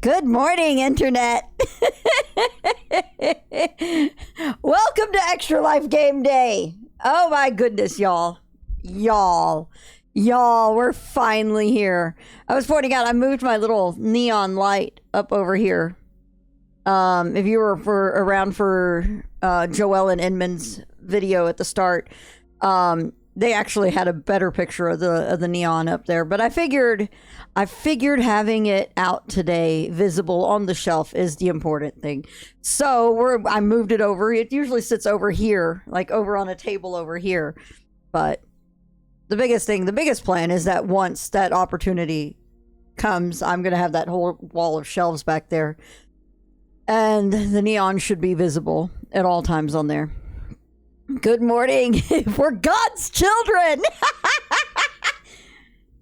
Good morning, Internet. Welcome to Extra Life Game Day. Oh my goodness, y'all. Y'all, we're finally here. I was pointing out, I moved my little neon light up over here. If you were around for Joelle and Inman's video at the start, they actually had a better picture of the neon up there. But I figured having it out today, visible on the shelf, is the important thing. So I moved it over. It usually sits over here, like over on a table over here. But the biggest plan is that once that opportunity comes, I'm gonna have that whole wall of shelves back there, and the neon should be visible at all times on there. Good morning. We're God's children.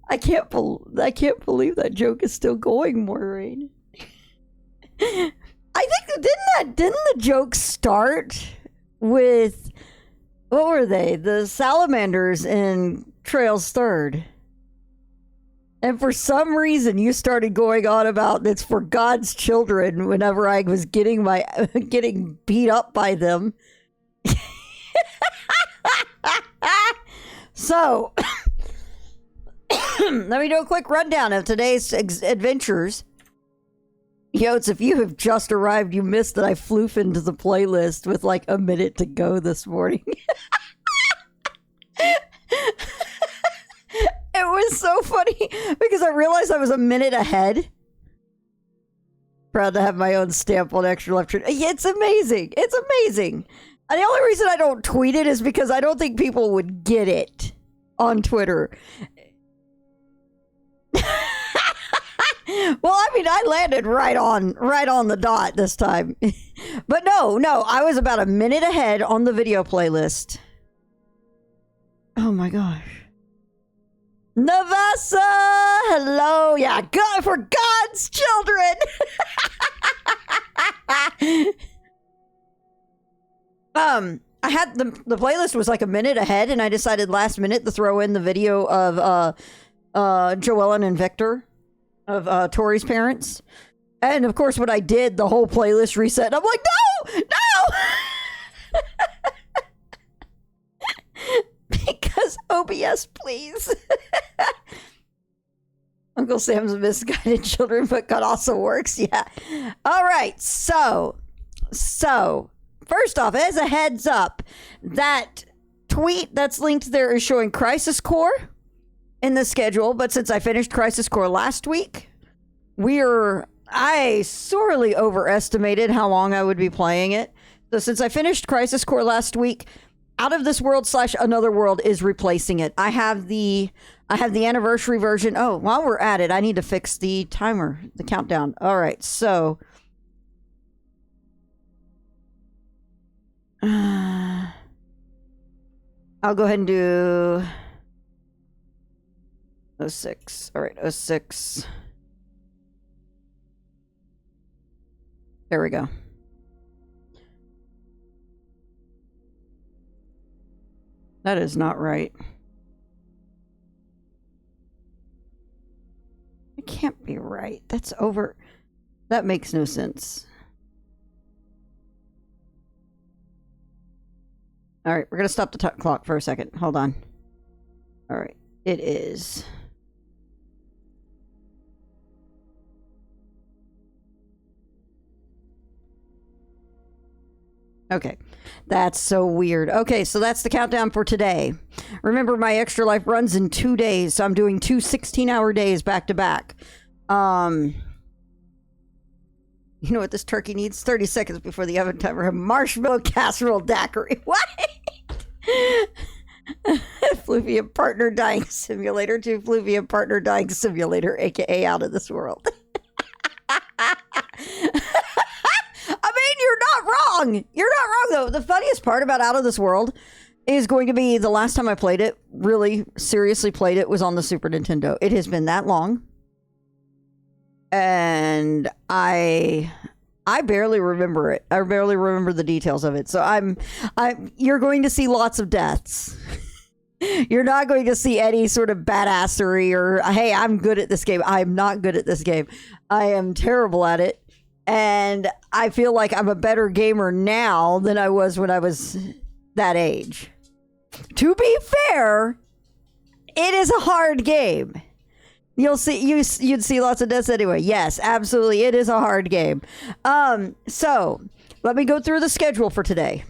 I can't believe that joke is still going, Maureen. I think didn't the joke start with, what were they? The salamanders in Trail's Third. And for some reason you started going on about it's for God's children whenever I was getting beat up by them. So, let me do a quick rundown of today's adventures. Yotes, if you have just arrived, you missed that I floofed into the playlist with like a minute to go this morning. It was so funny because I realized I was a minute ahead. Proud to have my own stamp on Extra Life. It's amazing. It's amazing. And the only reason I don't tweet it is because I don't think people would get it on Twitter. Well, I mean, I landed right on the dot this time. But no, I was about a minute ahead on the video playlist. Oh my gosh. Navasa! Hello! Yeah, God, for God's children! I had the playlist was like a minute ahead, and I decided last minute to throw in the video of Joellen and Victor of Tori's parents. And of course, when I did, the whole playlist reset. I'm like, no! Because OBS, please. Uncle Sam's misguided children, but God also works. Yeah. All right. So. First off, as a heads up, that tweet that's linked there is showing Crisis Core in the schedule, but since I finished Crisis Core last week, I sorely overestimated how long I would be playing it. So since I finished Crisis Core last week, Out of This World / Another World is replacing it. I have the anniversary version. Oh, while we're at it, I need to fix the timer, the countdown. All right, so I'll go ahead and do 06. All right, 06. There we go. That is not right. It can't be right. That's over. That makes no sense. All right, we're going to stop the clock for a second. Hold on. All right, it is. Okay, that's so weird. Okay, so that's the countdown for today. Remember, my Extra Life runs in 2 days, so I'm doing 2 16-hour days back to back. You know what this turkey needs? 30 seconds before the oven timer. A marshmallow casserole daiquiri. What? Fluvian Partner Dying Simulator 2. Fluvian Partner Dying Simulator, aka Out of This World. You're not wrong. You're not wrong, though. The funniest part about Out of This World is going to be the last time I played it, really seriously played it, was on the Super Nintendo. It has been that long. And I barely remember it. I barely remember the details of it. So you're going to see lots of deaths. You're not going to see any sort of badassery or, hey, I'm good at this game. I'm not good at this game. I am terrible at it. And I feel like I'm a better gamer now than I was when I was that age. To be fair, it is a hard game. You'll see, you'd see lots of deaths anyway. Yes, absolutely. It is a hard game. So let me go through the schedule for today.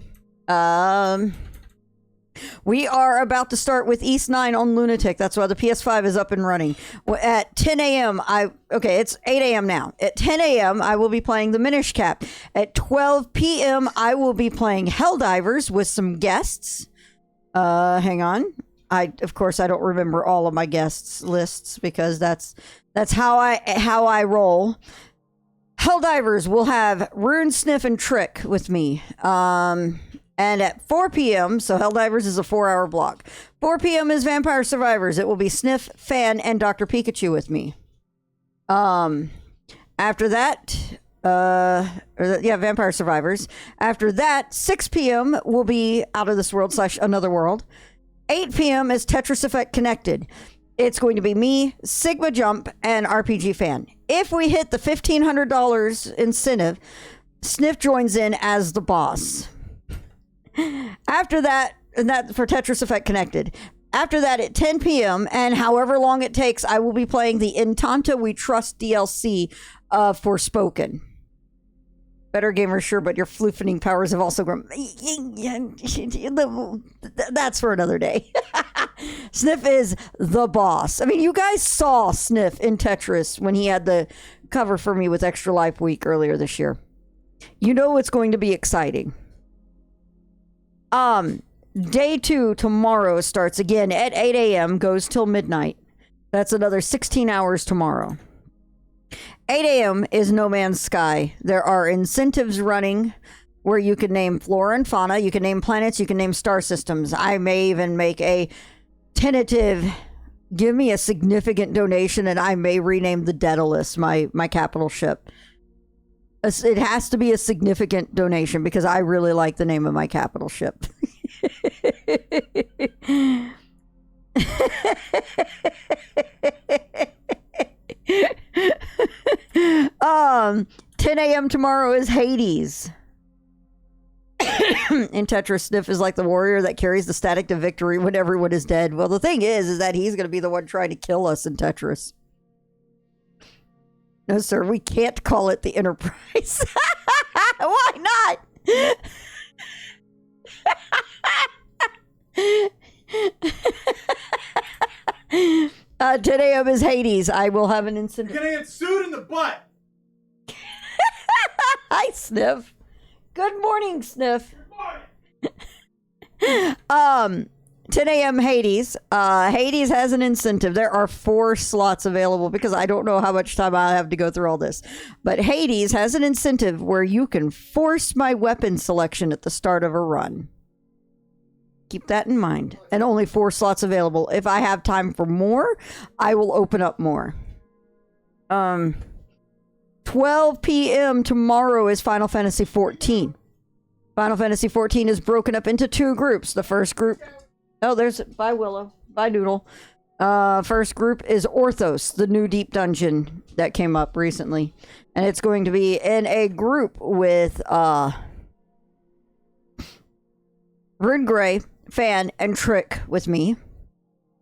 We are about to start with East 9 on Lunatic. That's why the PS5 is up and running. At 10 a.m., it's 8 a.m. now. At 10 a.m., I will be playing the Minish Cap. At 12 p.m., I will be playing Helldivers with some guests. Hang on. Of course, I don't remember all of my guests lists because that's how I roll. Helldivers will have Rune, Sniff, and Trick with me. And at 4 p.m., so Helldivers is a 4-hour block. 4 p.m. is Vampire Survivors. It will be Sniff, Fan, and Dr. Pikachu with me. After that, Vampire Survivors. After that, 6 p.m. will be Out of This World / Another World. 8 p.m. is Tetris Effect Connected. It's going to be me, Sigma Jump, and RPG Fan. If we hit the $1,500 incentive, Sniff joins in as the boss. After that, and that for Tetris Effect Connected. After that, at 10 p.m., and however long it takes, I will be playing the In Tanta We Trust DLC of Forspoken. Better gamer, sure, but your floofening powers have also grown. That's for another day. Sniff is the boss. I mean, you guys saw Sniff in Tetris when he had the cover for me with Extra Life Week earlier this year. You know it's going to be exciting. Day 2 tomorrow starts again at 8 a.m., goes till midnight. That's another 16 hours tomorrow. 8 a.m. is No Man's Sky. There are incentives running where you can name flora and fauna, you can name planets, you can name star systems. I may even make a tentative, give me a significant donation, and I may rename the Daedalus, my capital ship. It has to be a significant donation because I really like the name of my capital ship. 10 a.m. tomorrow is Hades. In Tetris, Sniff is like the warrior that carries the static to victory when everyone is dead. Well, the thing is that he's going to be the one trying to kill us in Tetris. No, sir, we can't call it the Enterprise. Why not? 10 a.m. is Hades. I will have an incentive. You're gonna get sued in the butt. Hi, Sniff. Good morning, Sniff. Good morning. 10 a.m. Hades. Hades has an incentive. There are 4 slots available because I don't know how much time I have to go through all this. But Hades has an incentive where you can force my weapon selection at the start of a run. Keep that in mind. And only 4 slots available. If I have time for more, I will open up more. 12 p.m. tomorrow is Final Fantasy XIV. Final Fantasy XIV is broken up into 2 groups. The first group... Oh, there's... Bye, Willow. Bye, Noodle. First group is Orthos, the new deep dungeon that came up recently. And it's going to be in a group with Rune Gray, Fan, and Trick with me.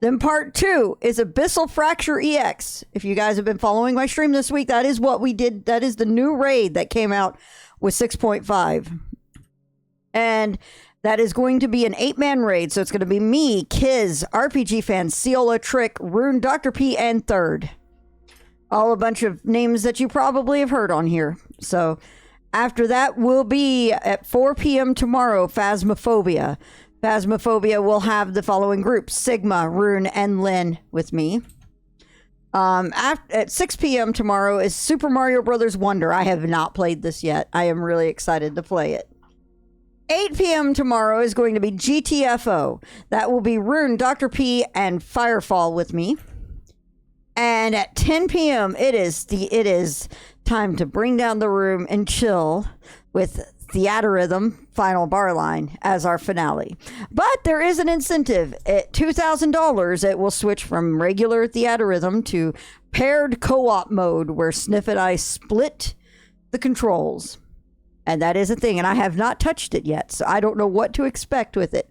Then part 2 is Abyssal Fracture EX. If you guys have been following my stream this week, that is what we did. That is the new raid that came out with 6.5. And that is going to be an 8-man raid. So it's going to be me, Kiz, RPG Fan, Ciola, Trick, Rune, Dr. P, and Third. All a bunch of names that you probably have heard on here. So after that will be at 4 p.m. tomorrow, Phasmophobia. Phasmophobia will have the following groups: Sigma, Rune, and Lynn with me. At 6 p.m. tomorrow is Super Mario Brothers Wonder. I have not played this yet. I am really excited to play it. 8 p.m. tomorrow is going to be GTFO. That will be Rune, Dr. P, and Firefall with me. And at 10 p.m. it is time to bring down the room and chill with Theaterism final bar line as our finale. But there is an incentive. At $2,000, it will switch from regular Theaterism to paired co-op mode where Sniff and I split the controls. And that is a thing. And I have not touched it yet, so I don't know what to expect with it.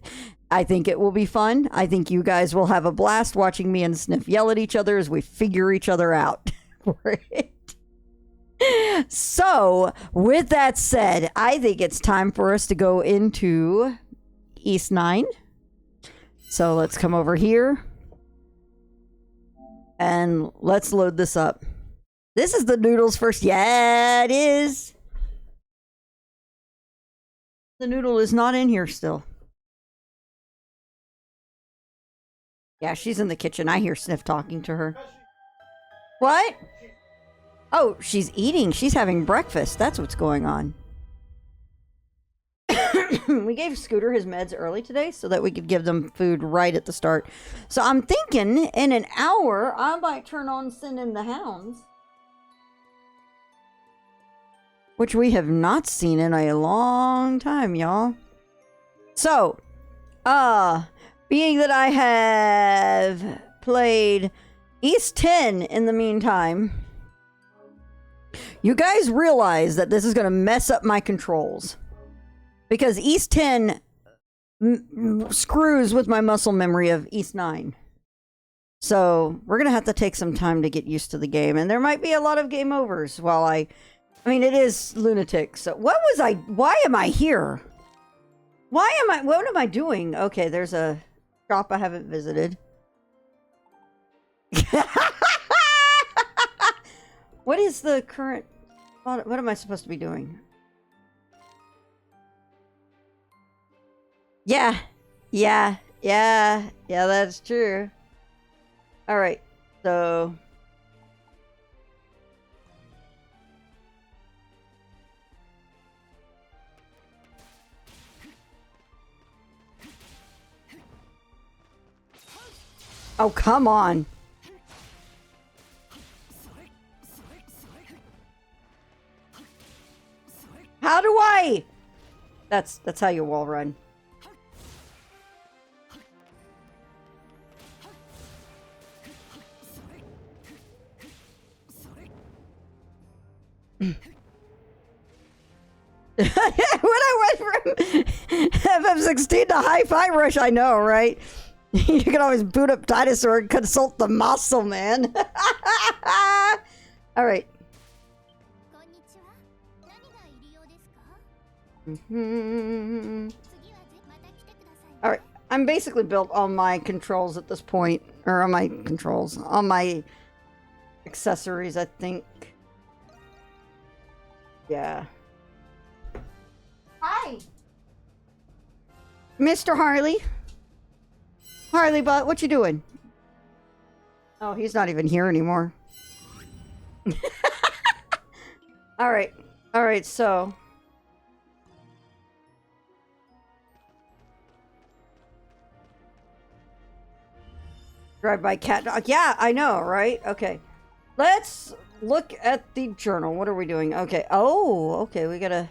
I think it will be fun. I think you guys will have a blast watching me and Sniff yell at each other as we figure each other out for it. So, with that said, I think it's time for us to go into East 9. So, let's come over here. And let's load this up. This is the noodles first. Yeah, it is. The noodle is not in here still. Yeah, she's in the kitchen. I hear Sniff talking to her. What? Oh, she's eating. She's having breakfast. That's what's going on. We gave Scooter his meds early today so that we could give them food right at the start. So I'm thinking in an hour, I might turn on Send in the Hounds. Which we have not seen in a long time, y'all. So, being that I have played East 10 in the meantime, you guys realize that this is going to mess up my controls. Because East 10 screws with my muscle memory of East 9. So, we're going to have to take some time to get used to the game. And there might be a lot of game overs while I mean, it is Lunatic. So, why am I here? What am I doing? Okay, there's a shop I haven't visited. What is the current... What am I supposed to be doing? Yeah, that's true. Alright, so... Oh, come on. How do I? That's how you wall run. When I went from FF16 to Hi-Fi Rush, I know, right? You can always boot up Dinosaur and consult the muscle, man. All right. All right. I'm basically built on my controls at this point. Or on my controls. On my accessories, I think. Yeah. Hi. Mr. Harley. Harley Butt, what you doing? Oh, he's not even here anymore. Alright. Alright, so... Drive-by cat dog. Yeah, I know, right? Okay. Let's look at the journal. What are we doing? Okay. Oh, okay, we gotta...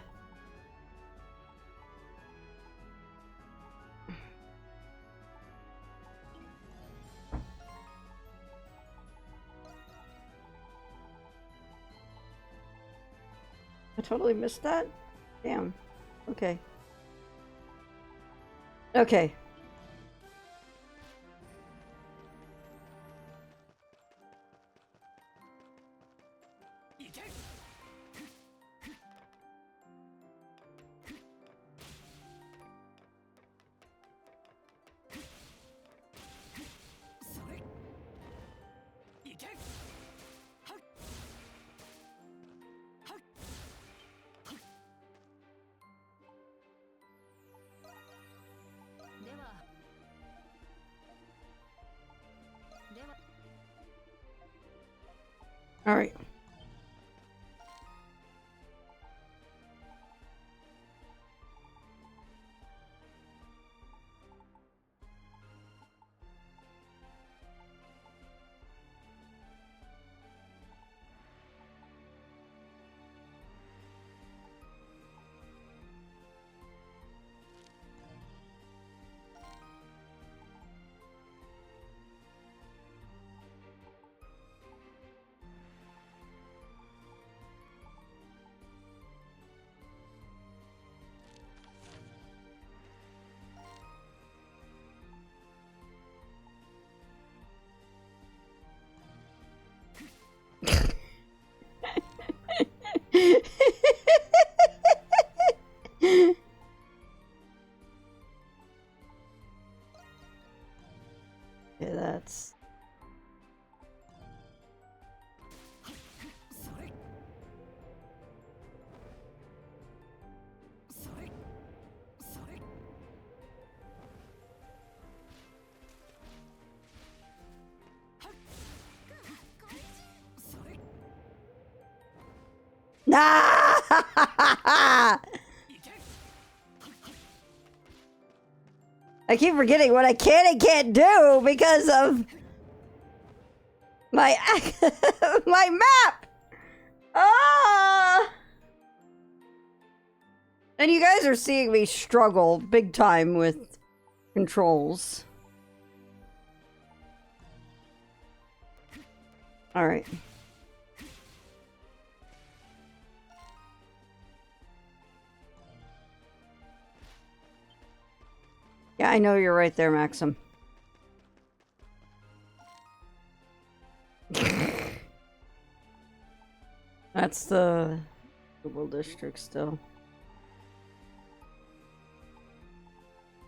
I totally missed that? Damn. Okay. Okay. All right. Ah! I keep forgetting what I can and can't do because of my my map. Ah! And you guys are seeing me struggle big time with controls. All right. Yeah, I know you're right there, Maxim. That's the school district still.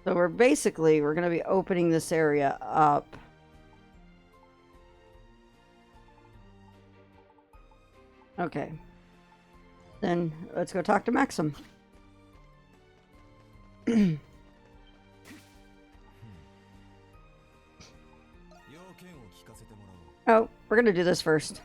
So we're going to be opening this area up. Okay. Then let's go talk to Maxim. Oh, we're gonna do this first.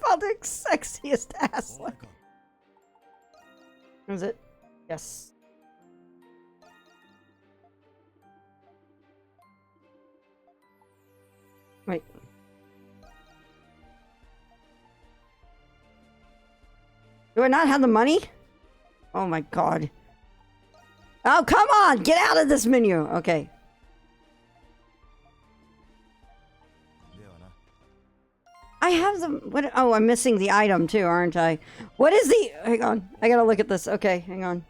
Baltic's sexiest ass. Is it? Yes. Wait. Do I not have the money? Oh my god. Oh, come on! Get out of this menu! Okay. I have the... What? Oh, I'm missing the item too, aren't I? What is the... Hang on. I gotta look at this. Okay, hang on.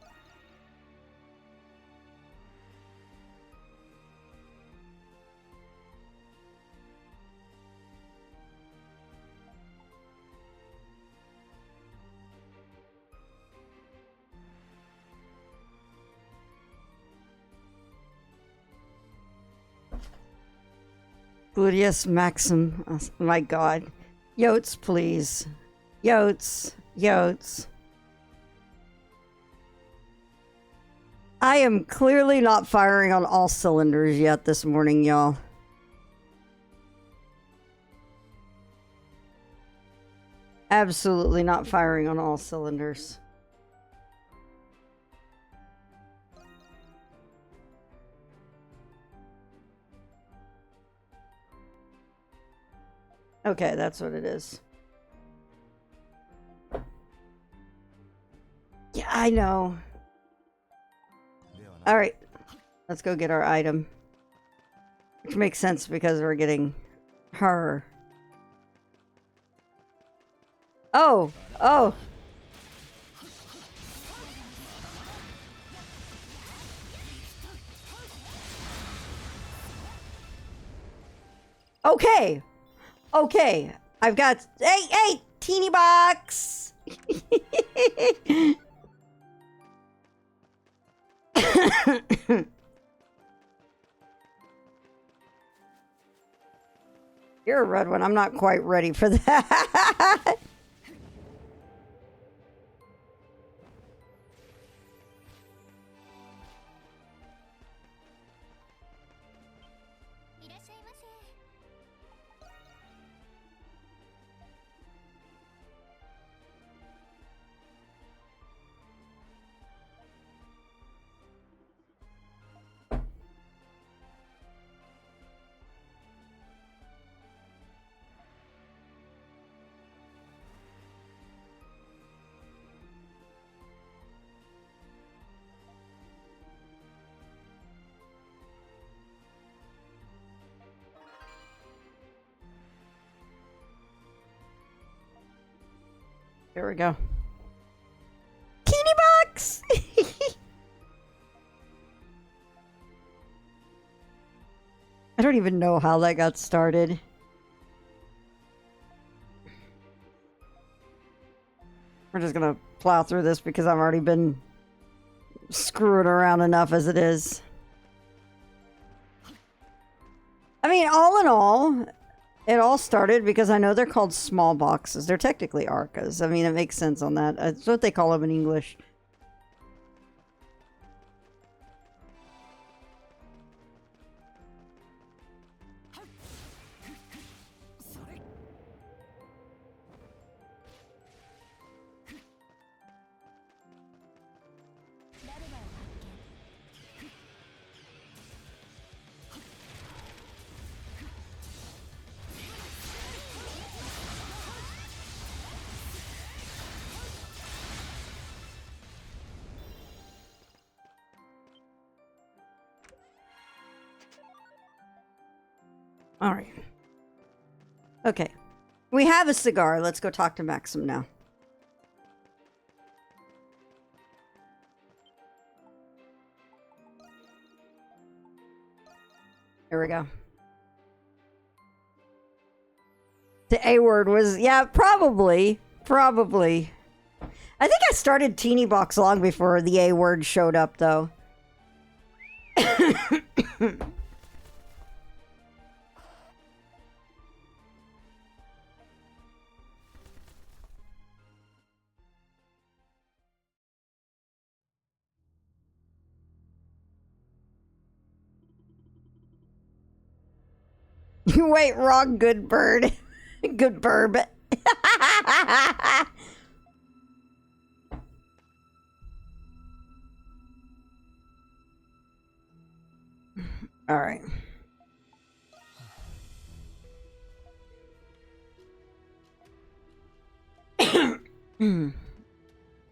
Gluteus Maxim. Oh my god. Yotes, please. Yotes. Yotes. I am clearly not firing on all cylinders yet this morning, y'all. Absolutely not firing on all cylinders. Okay, that's what it is. Yeah, I know. Alright. Let's go get our item. Which makes sense because we're getting her. Oh! Oh! Okay! Okay, I've got... Hey, teeny box! You're a red one. I'm not quite ready for that. Here we go. I don't even know how that got started. We're just gonna plow through this because I've already been screwing around enough as it is. I mean, all in all, it all started because I know they're called small boxes. They're technically ARCAs. I mean, it makes sense on that. It's what they call them in English. All right. Okay. We have a cigar. Let's go talk to Maxim now. Here we go. The A word was, yeah, probably. Probably. I think I started Teeny Box long before the A word showed up, though. Wait, wrong good bird. Good burb. All right.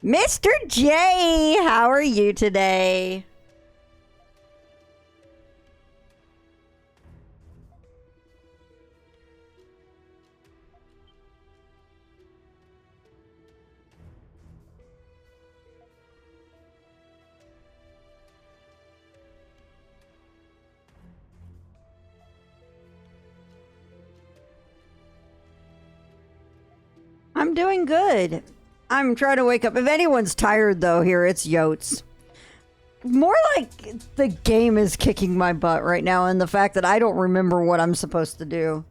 Mr. J, how are you today? I'm doing good. I'm trying to wake up. If anyone's tired, though, here, it's Yotes. More like the game is kicking my butt right now, and the fact that I don't remember what I'm supposed to do.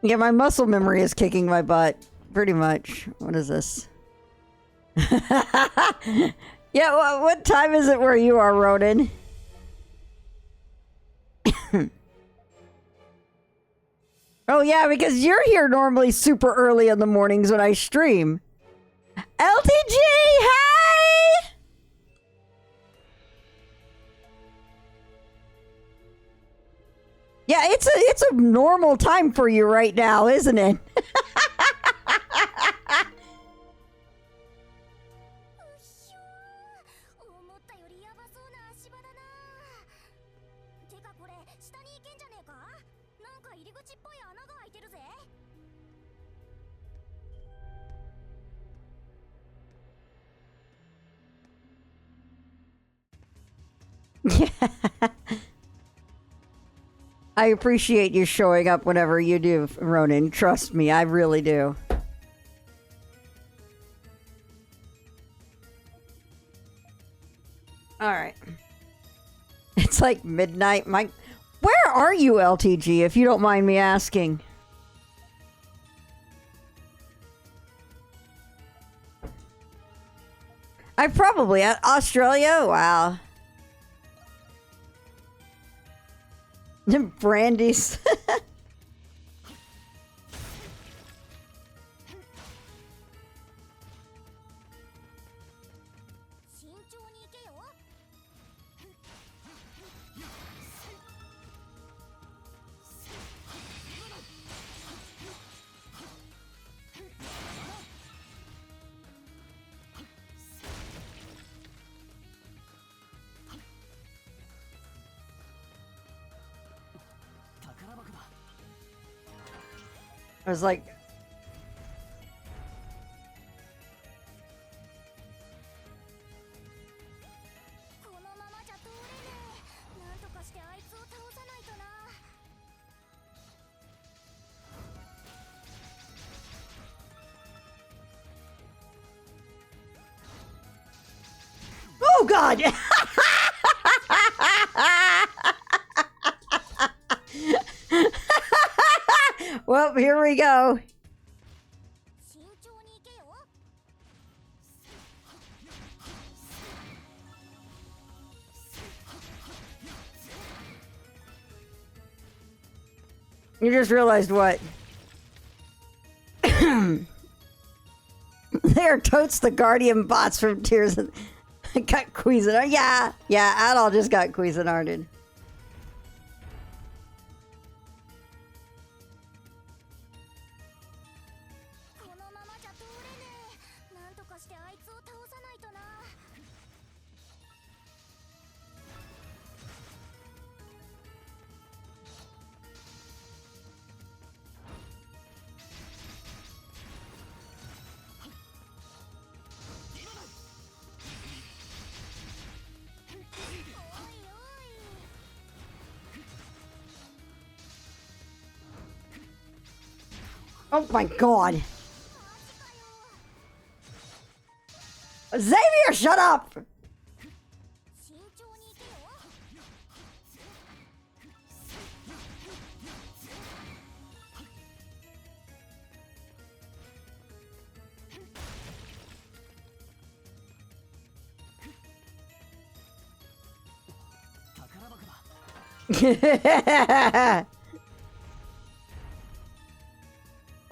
Yeah, my muscle memory is kicking my butt. Pretty much. What is this? Yeah, what time is it where you are, Ronan? Oh, yeah, because you're here normally super early in the mornings when I stream. LTG, hi! Yeah, it's a normal time for you right now, isn't it? Yeah. I appreciate you showing up whenever you do, Ronan. Trust me, I really do. Alright. It's like midnight. Where are you, LTG, if you don't mind me asking? I probably at Australia? Wow. Brandy's. I was like, oh God! Well, here we go. You just realized what? They're totes the Guardian bots from Tears of... got Cuisinart. Yeah, Adol just got Cuisinarted. Oh my God. Xavier, shut up!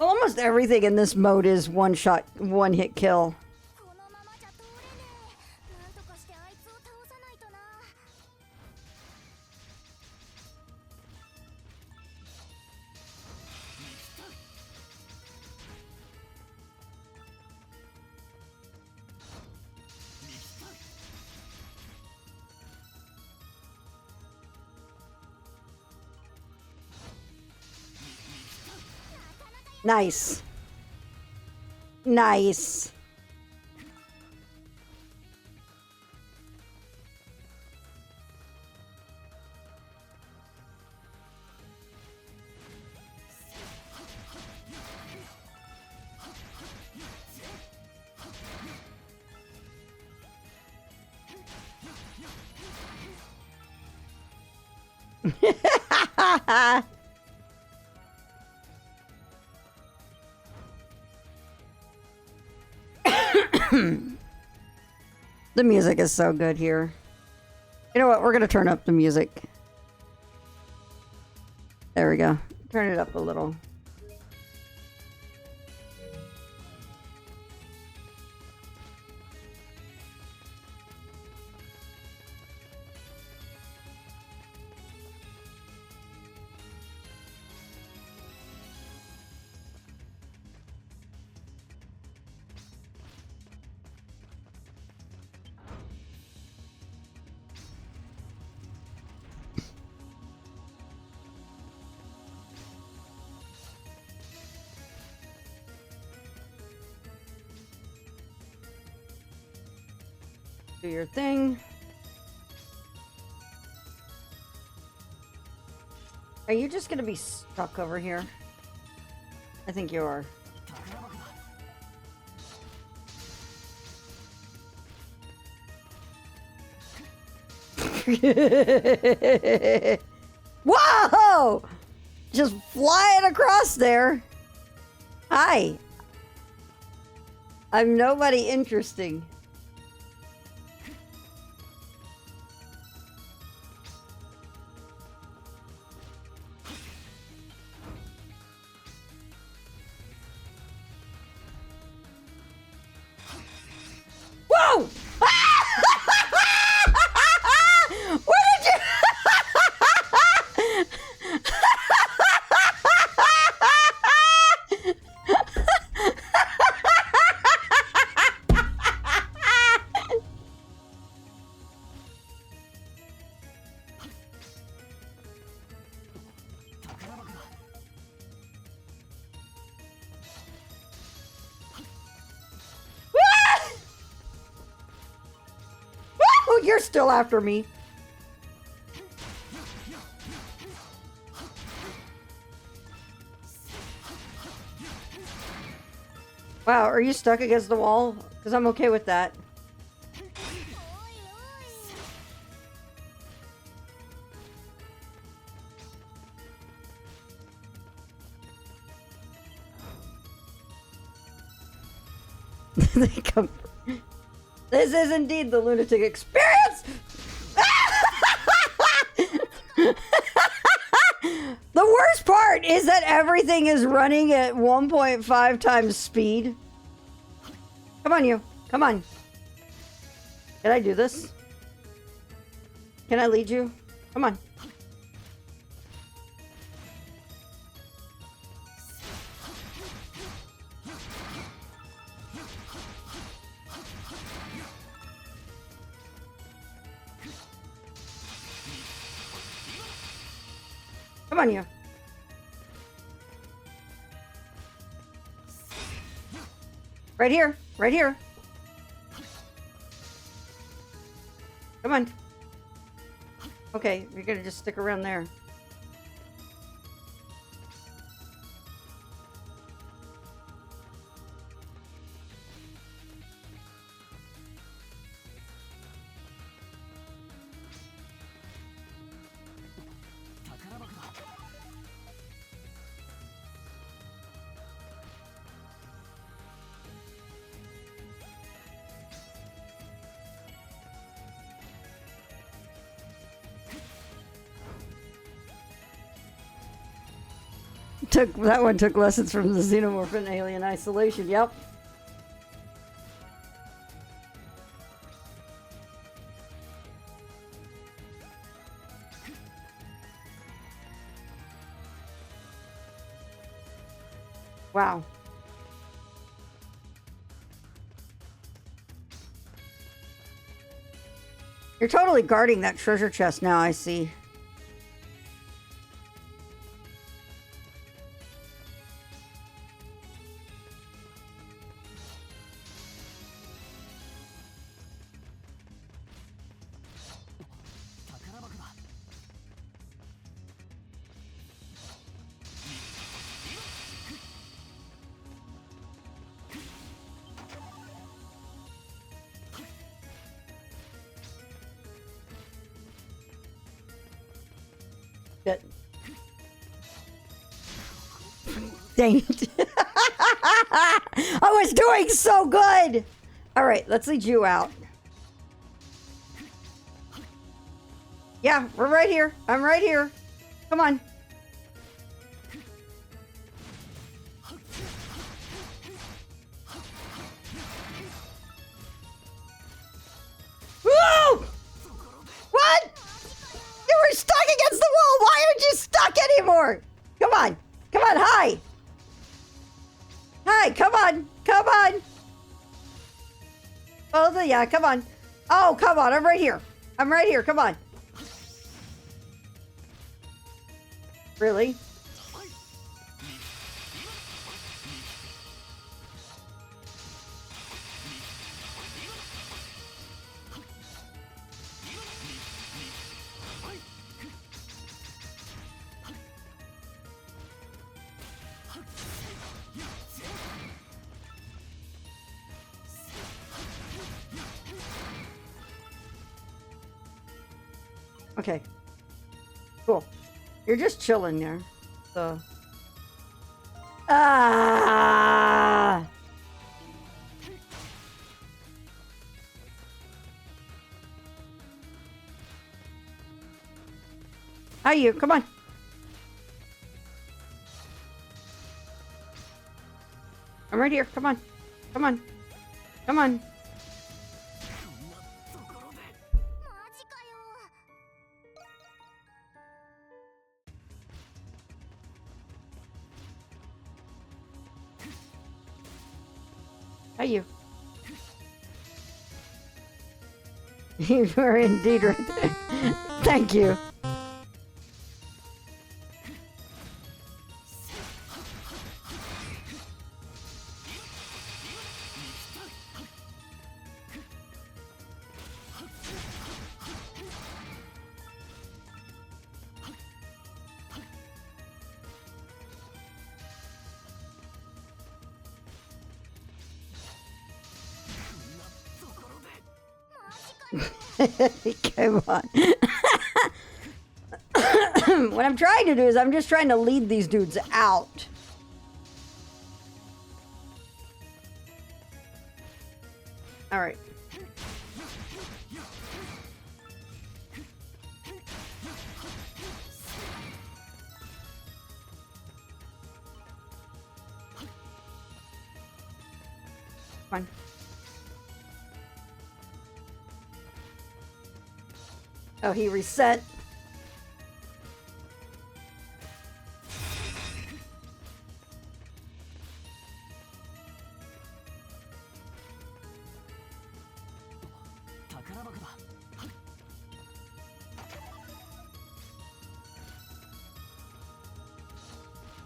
Almost everything in this mode is one shot, one hit kill. Nice. Nice. The music is so good here. You know what? We're going to turn up the music. There we go. Turn it up a little. Do your thing. Are you just gonna be stuck over here? I think you are. Whoa! Just flying across there. Hi. I'm nobody interesting. Whoa! Where did you? Oh, you're still after me. Wow, are you stuck against the wall? Because I'm okay with that. They come. This is indeed the lunatic experience! The worst part is that everything is running at 1.5 times speed. Come on, you. Come on. Can I do this? Can I lead you? Come on. Come on, you. Right here. Right here. Come on. Okay, you're gonna just stick around there. That one took lessons from the Xenomorph in Alien Isolation. Yep. Wow. You're totally guarding that treasure chest now, I see. Good. Dang it. I was doing so good. All right, let's lead you out. Yeah, we're right here. I'm right here. Come on. Whoa! What? You were stuck against the wall. Why aren't you stuck anymore? Come on. Come on. Hi. Hi. Come on. Come on. Oh, yeah. Come on. Oh, come on. I'm right here. I'm right here. Come on. Really? Okay. Cool. You're just chilling there. So. Ah! Hi, you. Come on. I'm right here. Come on. Come on. Come on. Hi, you. You are indeed right there. Thank you. Come on. What I'm trying to do is I'm just trying to lead these dudes out. All right. Fine. Oh, he reset.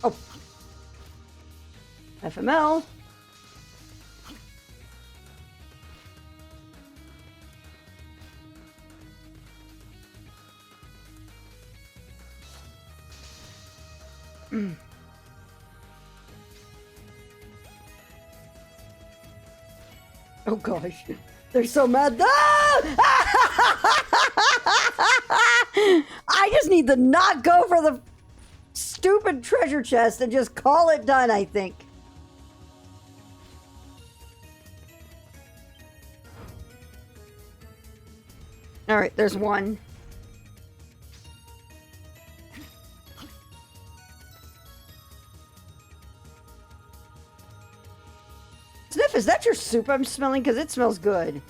Oh. FML. Oh gosh, they're so mad. Ah! I just need to not go for the stupid treasure chest and just call it done, I think. All right, there's one. Sniff, is that your soup I'm smelling? Because it smells good.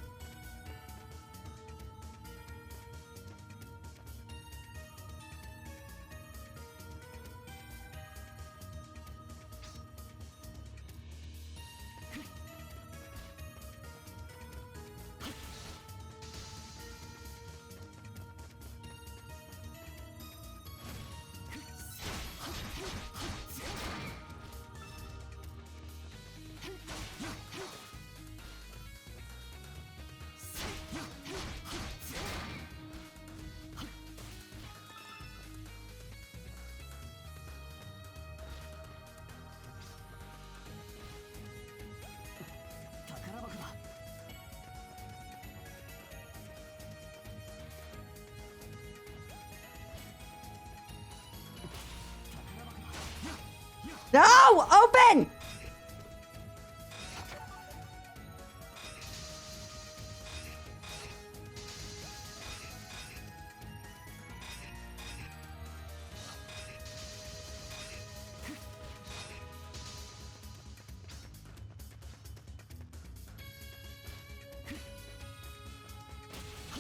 No! Open!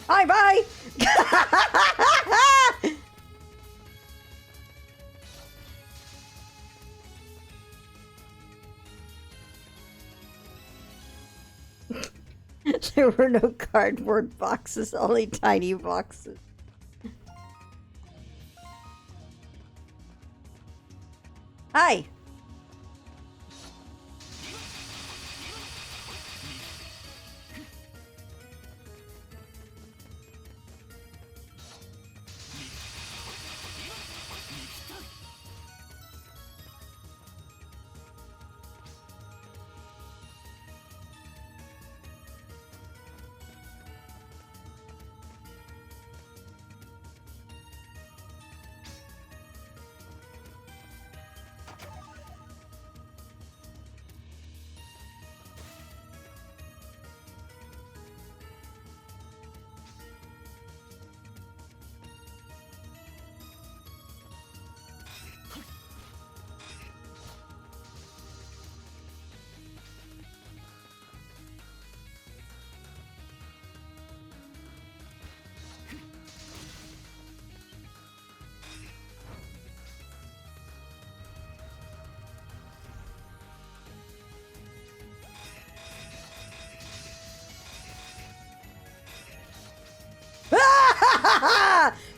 Bye-bye! There were no cardboard boxes, only tiny boxes. Hi.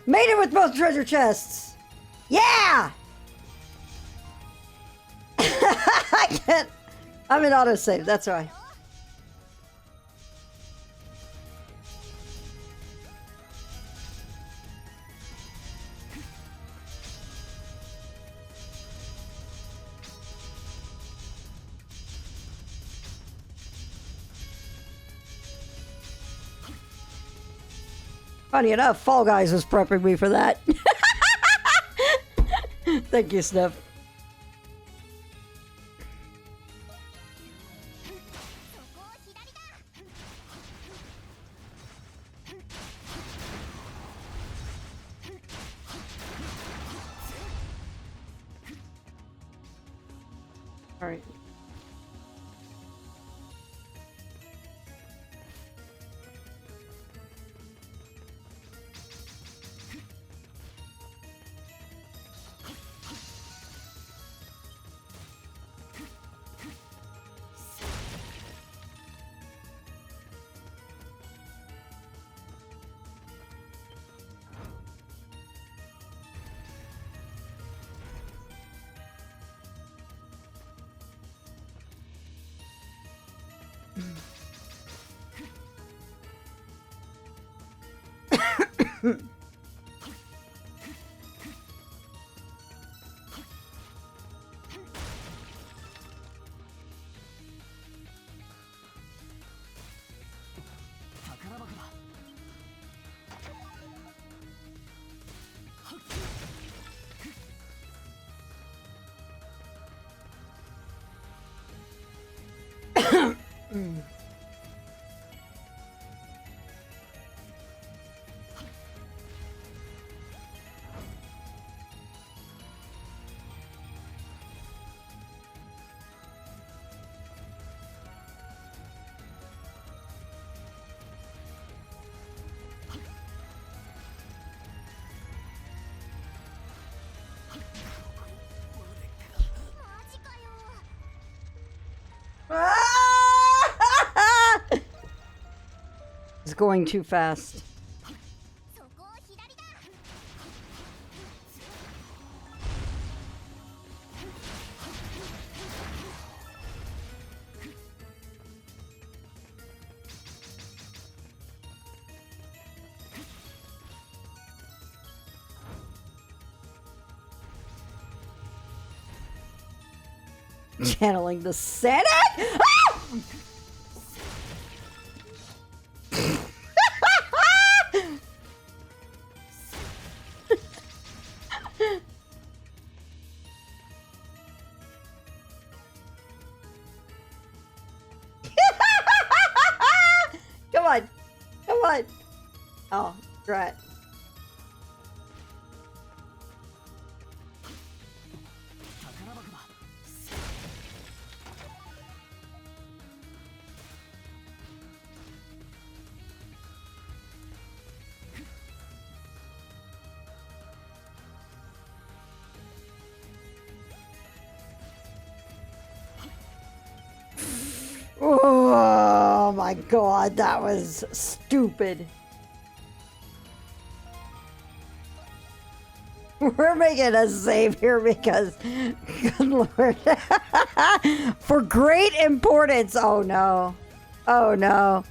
Made it with both treasure chests. Yeah. I can't. I'm in autosave. That's why. Funny enough, Fall Guys was prepping me for that. Thank you, Sniff. All right. It's going too fast. Channeling the Sonic. Ah! Come on. Come on. Oh, drat. Oh my god, that was stupid. We're making a save here because, good lord, for great importance. Oh no. Oh no.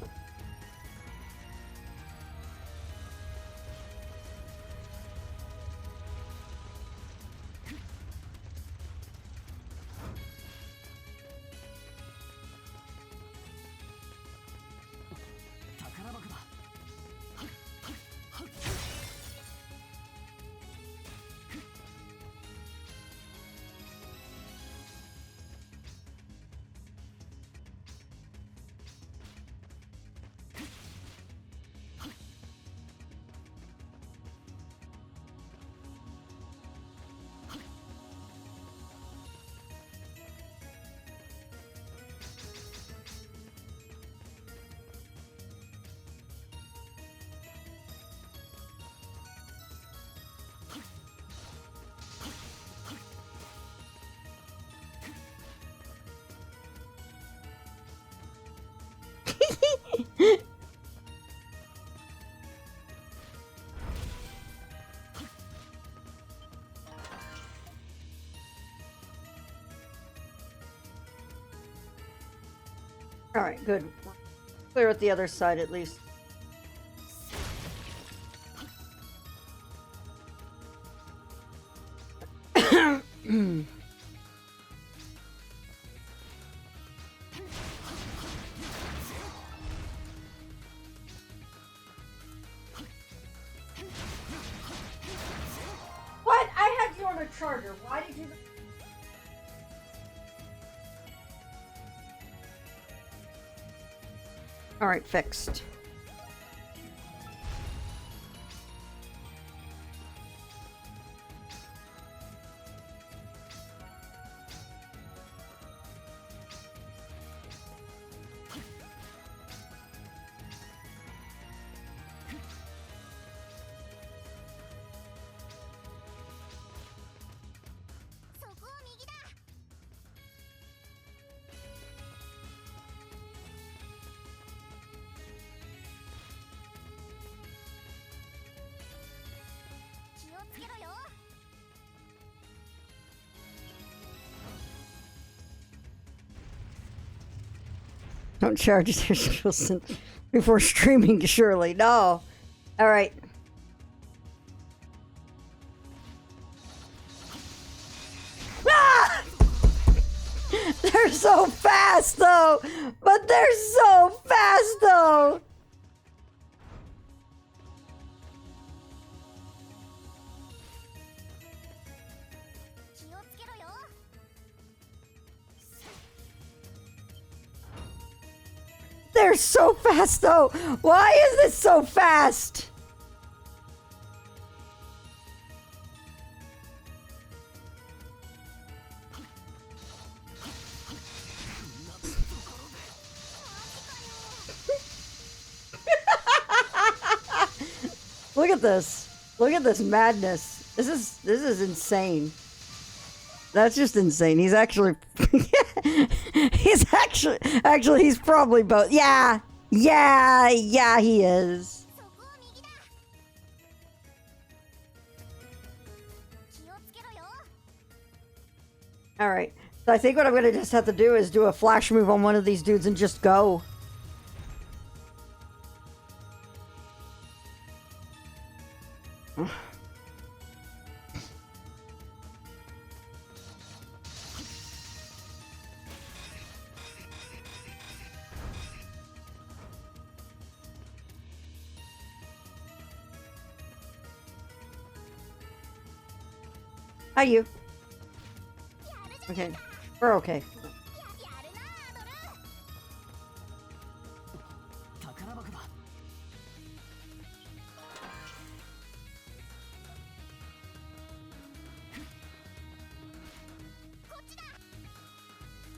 All right, good. Clear at the other side at least. charger. Why did you... Alright, fixed. Don't charge your skills before streaming, surely. No. Alright. Ah! They're so fast, though! But they're so fast, though! They're so fast, though! Why is this so fast? Look at this. Look at this madness. This is insane. That's just insane. He's actually he's actually he's probably both. Yeah, he is. All right. So I think what I'm gonna just have to do is do a flash move on one of these dudes and just go. Hi, you. Okay. We're okay.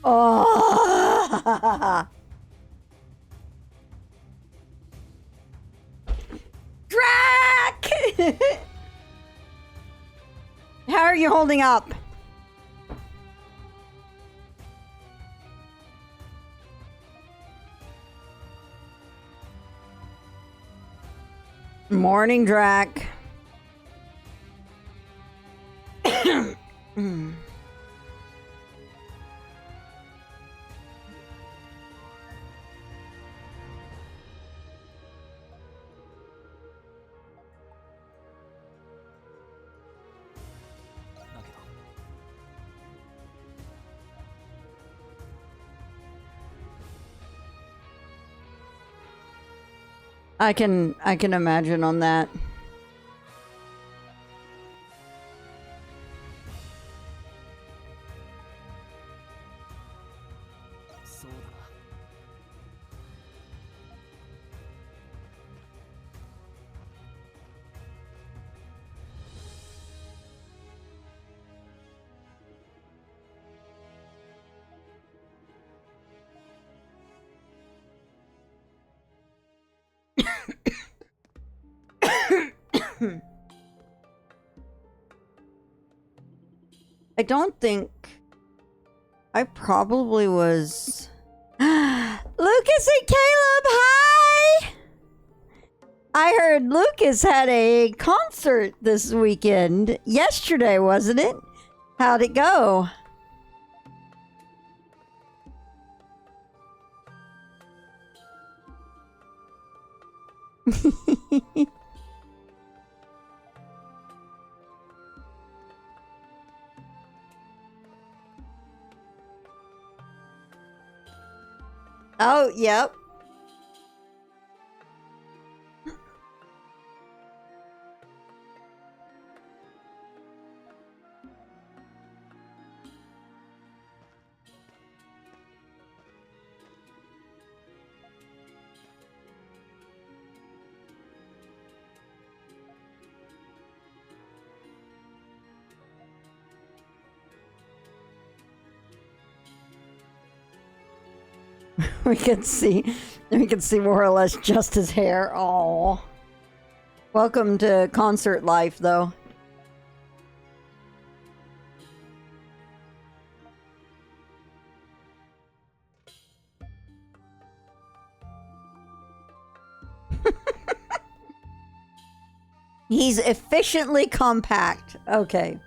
Oh! Drac! How are you holding up? Morning, Drac. I can imagine on that. I don't think I probably was. Lucas and Caleb, hi! I heard Lucas had a concert this weekend. Yesterday, wasn't it? How'd it go? Oh, yep. we can see more or less just his hair. Oh, welcome to concert life, though. He's efficiently compact. Okay.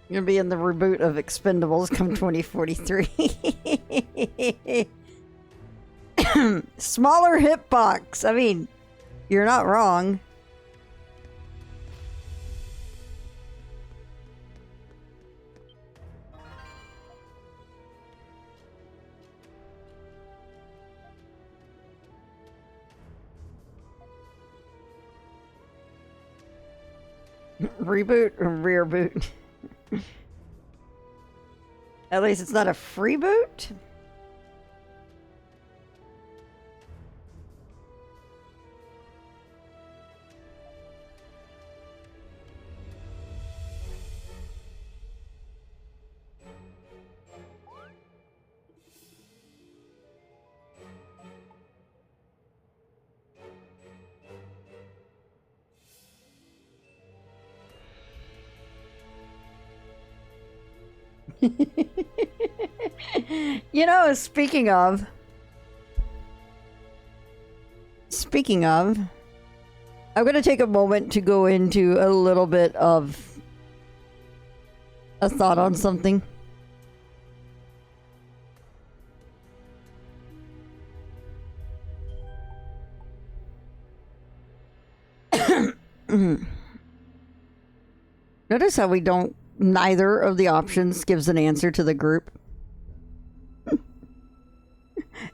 You'll be in the reboot of Expendables come 2043. Smaller hitbox. I mean, you're not wrong. Reboot or rear boot? At least it's not a free boot. You know, speaking of, I'm going to take a moment to go into a little bit of a thought on something. Notice how neither of the options gives an answer to the group.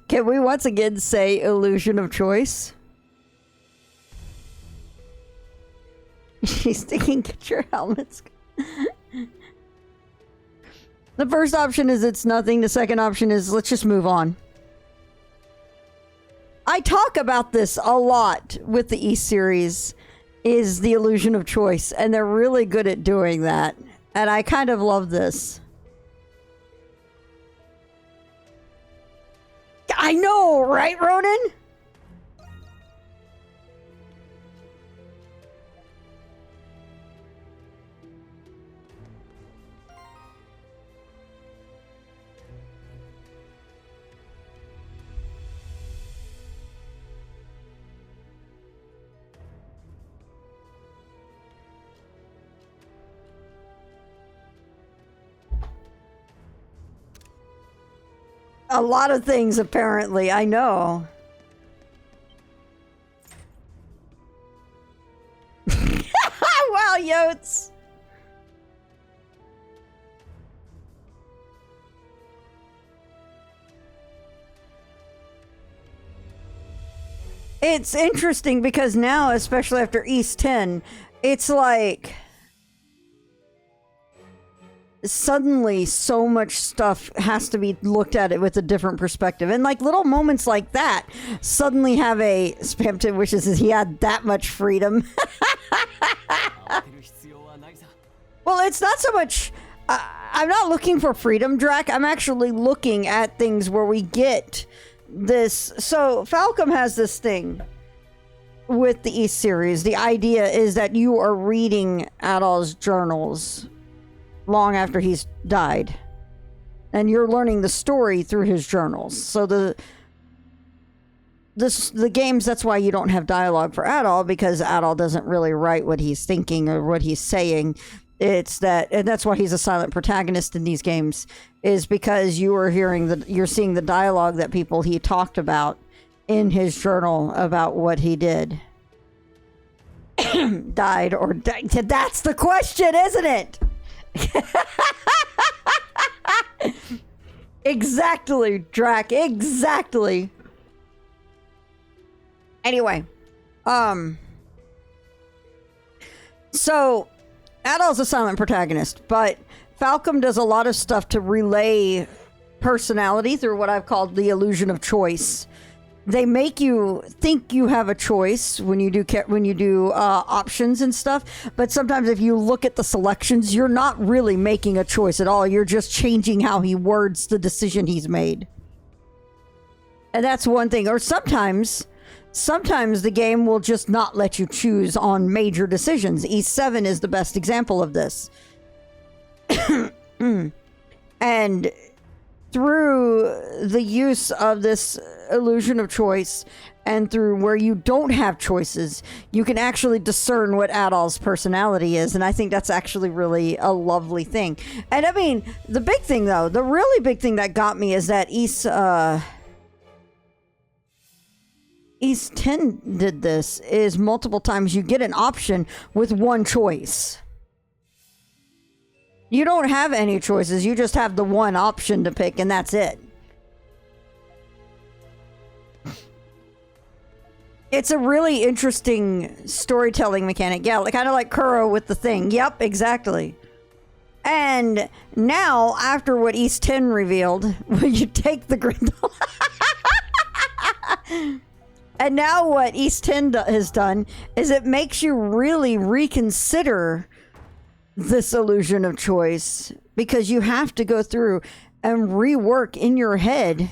Can we once again say illusion of choice? She's thinking, get your helmets. The first option is it's nothing. The second option is let's just move on. I talk about this a lot with the E series, is the illusion of choice, and they're really good at doing that. And I kind of love this. I know, right, Ronan? A lot of things, apparently. I know. Wow, Yotes. It's interesting because now, especially after East 10, it's like suddenly so much stuff has to be looked at it with a different perspective, and like little moments like that suddenly have a Spamton wishes he had that much freedom. Well, it's not so much I'm not looking for freedom, Drac. I'm actually looking at things where we get this. So Falcom has this thing with the East series. The idea is that you are reading Adol's journals long after he's died, and you're learning the story through his journals. So the games, that's why you don't have dialogue for Adol, because Adol doesn't really write what he's thinking or what he's saying. It's that, and that's why he's a silent protagonist in these games, is because you're seeing the dialogue that he talked about in his journal about what he did. Died or died. That's the question, isn't it? Exactly, Drac. Exactly. Anyway, so Adol's a silent protagonist, but Falcom does a lot of stuff to relay personality through what I've called the illusion of choice. They make you think you have a choice when you do options and stuff, but sometimes if you look at the selections, you're not really making a choice at all. You're just changing how he words the decision he's made. And that's one thing. Or sometimes the game will just not let you choose on major decisions. E7 is the best example of this. And through the use of this illusion of choice and through where you don't have choices, you can actually discern what Adol's personality is. And I think that's actually really a lovely thing. And I mean, the big thing though, the really big thing that got me is that East 10 did this, is multiple times you get an option with one choice. You don't have any choices. You just have the one option to pick, and that's it. It's a really interesting storytelling mechanic. Yeah, kind of like Kuro with the thing. Yep, exactly. And now, after what East 10 revealed, when you take the Grindel... And now what East 10 has done is it makes you really reconsider this illusion of choice, because you have to go through and rework in your head.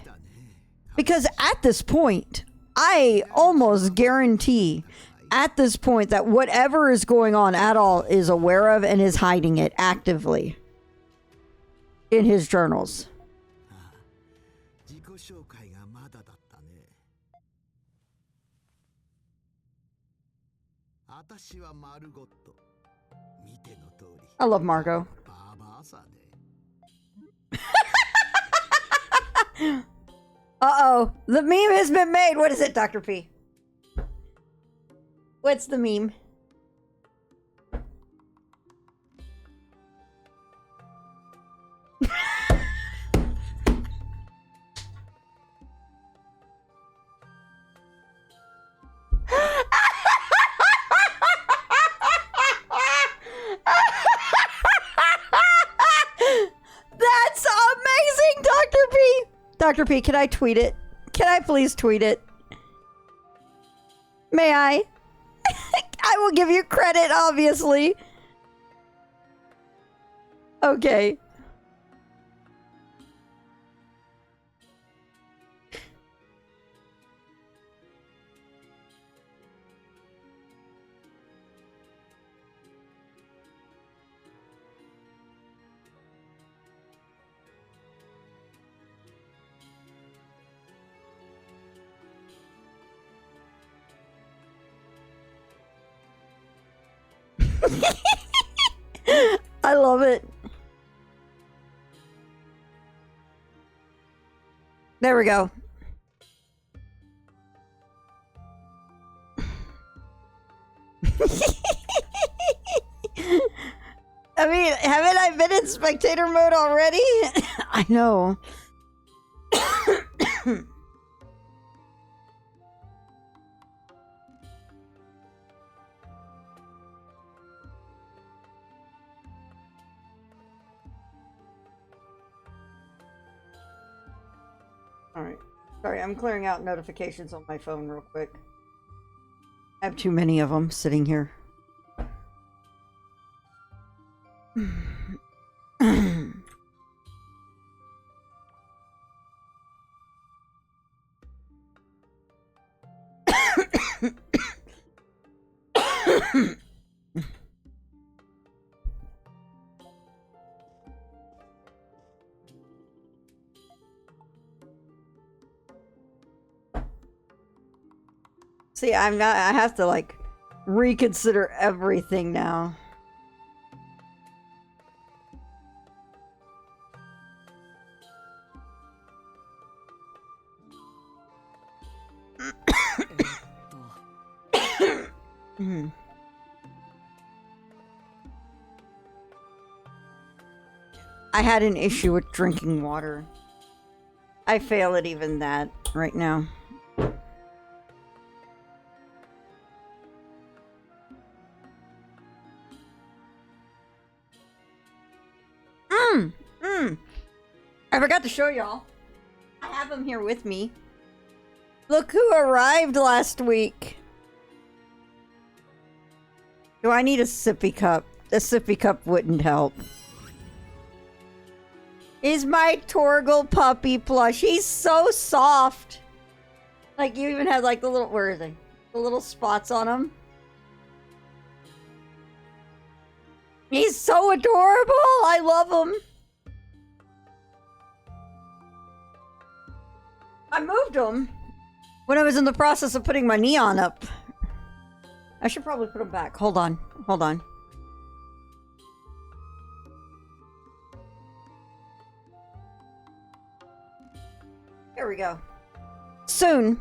Because at this point, I almost guarantee at this point that whatever is going on Adol is aware of and is hiding it actively in his journals. I love Margot. Uh-oh. The meme has been made. What is it, Dr. P? What's the meme? That's amazing, Dr. P. Dr. P, can I tweet it? Can I please tweet it? May I? I will give you credit, obviously. Okay. I love it. There we go. I mean, haven't I been in spectator mode already? I know. Alright. Sorry, I'm clearing out notifications on my phone real quick. I have too many of them sitting here. See, I'm not. I have to like reconsider everything now. I had an issue with drinking water. I fail at even that right now. I forgot to show y'all. I have him here with me. Look who arrived last week. Do I need a sippy cup? A sippy cup wouldn't help. Is my Torgal puppy plush. He's so soft. Like, you even have like the little, where are they? The little spots on him. He's so adorable. I love him. I moved him when I was in the process of putting my neon up. I should probably put him back. Hold on. Hold on. There we go. Soon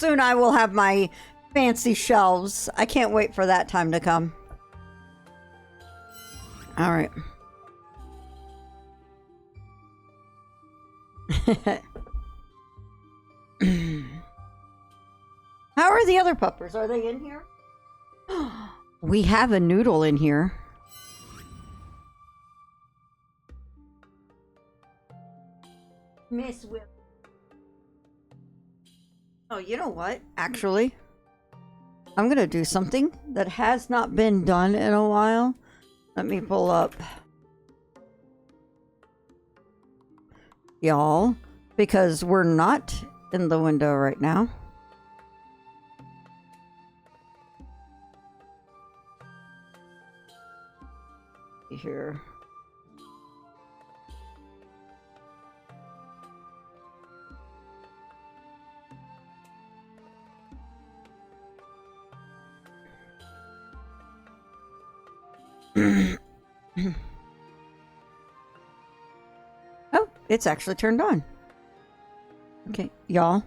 I will have my fancy shelves. I can't wait for that time to come. All right. How are the other puppers? Are they in here? We have a noodle in here. Miss Will. Oh, you know what? Actually, I'm gonna do something that has not been done in a while. Let me pull up y'all, because we're not in the window right now. Here. Oh, it's actually turned on. Okay, y'all.